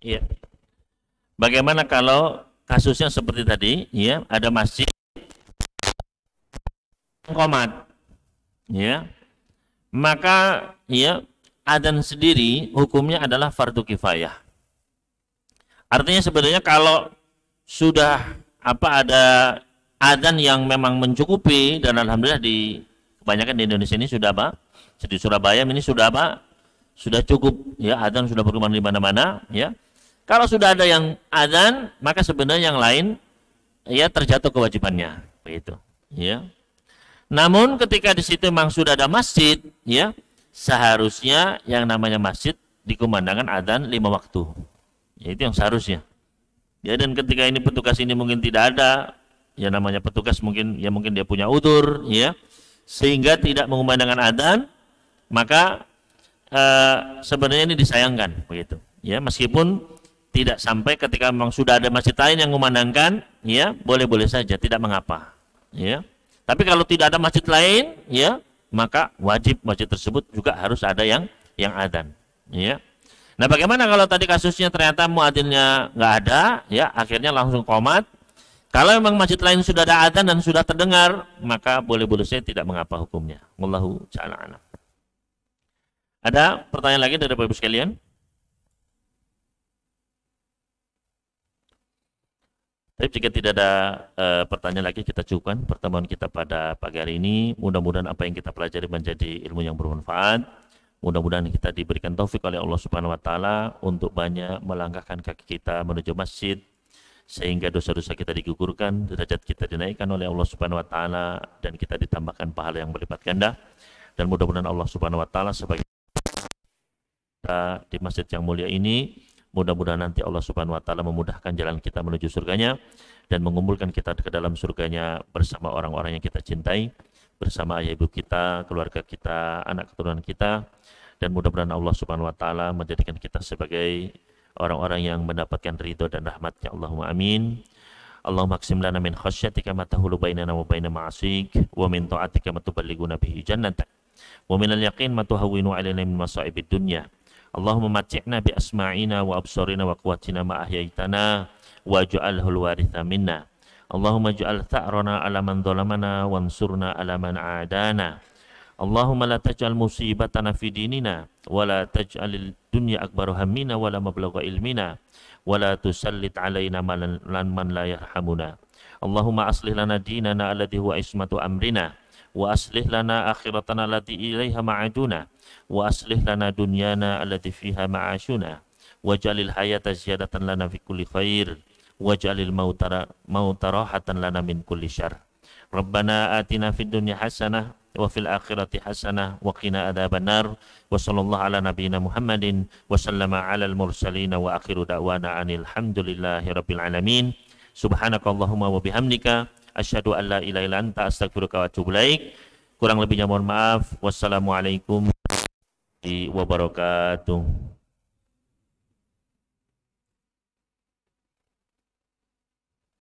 Iya. Bagaimana kalau kasusnya seperti tadi, ya, ada masjid qomat, ya, maka ya adzan sendiri hukumnya adalah fardu kifayah. Artinya sebenarnya kalau sudah ada adzan yang memang mencukupi, dan alhamdulillah di kebanyakan di Indonesia ini sudah di Surabaya ini sudah sudah cukup, ya, adzan sudah berkembang di mana-mana, ya. Kalau sudah ada yang adzan, maka sebenarnya yang lain ya terjatuh kewajibannya, begitu, ya. Namun ketika di situ memang sudah ada masjid, ya, seharusnya yang namanya masjid dikumandangkan adzan 5 waktu. Ya, itu yang seharusnya. Ya, dan ketika ini petugas ini mungkin tidak ada, ya namanya petugas mungkin dia punya udzur, ya, sehingga tidak mengumandangkan adzan, maka sebenarnya ini disayangkan, begitu. Ya, meskipun tidak sampai ketika memang sudah ada masjid lain yang mengumandangkan, ya, boleh-boleh saja, tidak mengapa, ya. Tapi kalau tidak ada masjid lain, ya, maka wajib masjid tersebut juga harus ada yang adzan, ya. Nah, bagaimana kalau tadi kasusnya ternyata muadzinnya nggak ada, ya, akhirnya langsung qomat. Kalau memang masjid lain sudah ada adzan dan sudah terdengar, maka boleh-boleh saja, tidak mengapa hukumnya. Wallahu ta'ala a'lam. Ada pertanyaan lagi dari Bapak Ibu sekalian? Tapi jika tidak ada pertanyaan lagi, kita cukupkan pertemuan kita pada pagi hari ini. Mudah-mudahan apa yang kita pelajari menjadi ilmu yang bermanfaat. Mudah-mudahan kita diberikan taufik oleh Allah Subhanahu wa taala untuk banyak melangkahkan kaki kita menuju masjid, sehingga dosa-dosa kita digugurkan, derajat kita dinaikkan oleh Allah Subhanahu wa taala, dan kita ditambahkan pahala yang berlipat ganda. Dan mudah-mudahan Allah Subhanahu wa taala sebagai kita di masjid yang mulia ini, mudah-mudahan nanti Allah Subhanahu wa taala memudahkan jalan kita menuju surganya dan mengumpulkan kita ke dalam surganya bersama orang-orang yang kita cintai, bersama ayah ibu kita, keluarga kita, anak keturunan kita, dan mudah-mudahan Allah Subhanahu wa taala menjadikan kita sebagai orang-orang yang mendapatkan ridho dan rahmat-Nya. Allahumma amin. Allahumma aqsim lana min khasyatika ma tahulu bainana wa baina ma'asik, wa min ta'atika ma tuballighuna bihi jannatak, wa min al-yaqin ma tuhawwinu 'alaina min masa'ibid dunya. Allahumma mat'ina bi asma'ina wa absarina wa quwwatina ma ahyaitana waj'alhu al-waritha minna. Allahumma ij'al tha'rana 'ala man dhalamana wansurna 'ala man 'adana. Allahumma la taj'al musibatana fi dinina wa la taj'alid dunya akbaru hammina wa la mablagha ilmina wa la tusallit 'alaina man la yarhamuna. Allahumma aslih lana dinana alladhi huwa ismatu amrina wa aslih lana akhiratana allati ilaiha ma'aduna wa aslih lana dunyana allati fiha ma'ashuna waj'alil hayata ziyadatan lana fi kulli khair waj'alil mauta rahatan lana min kulli syarr. Rabbana atina fid dunya hasanah wa fil akhirati hasanah wa qina adzabannar. Wa sallallahu ala nabiyyina Muhammadin wa sallama alal mursalin wa akhiru da'wana anil hamdulillahi rabbil alamin. Subhanakallahumma wa bihamdika asyhadu an la ilaha illa anta astaghfiruka wa atubu ilaik. Kurang lebihnya mohon maaf. Wassalamualaikum warahmatullahi wabarakatuh.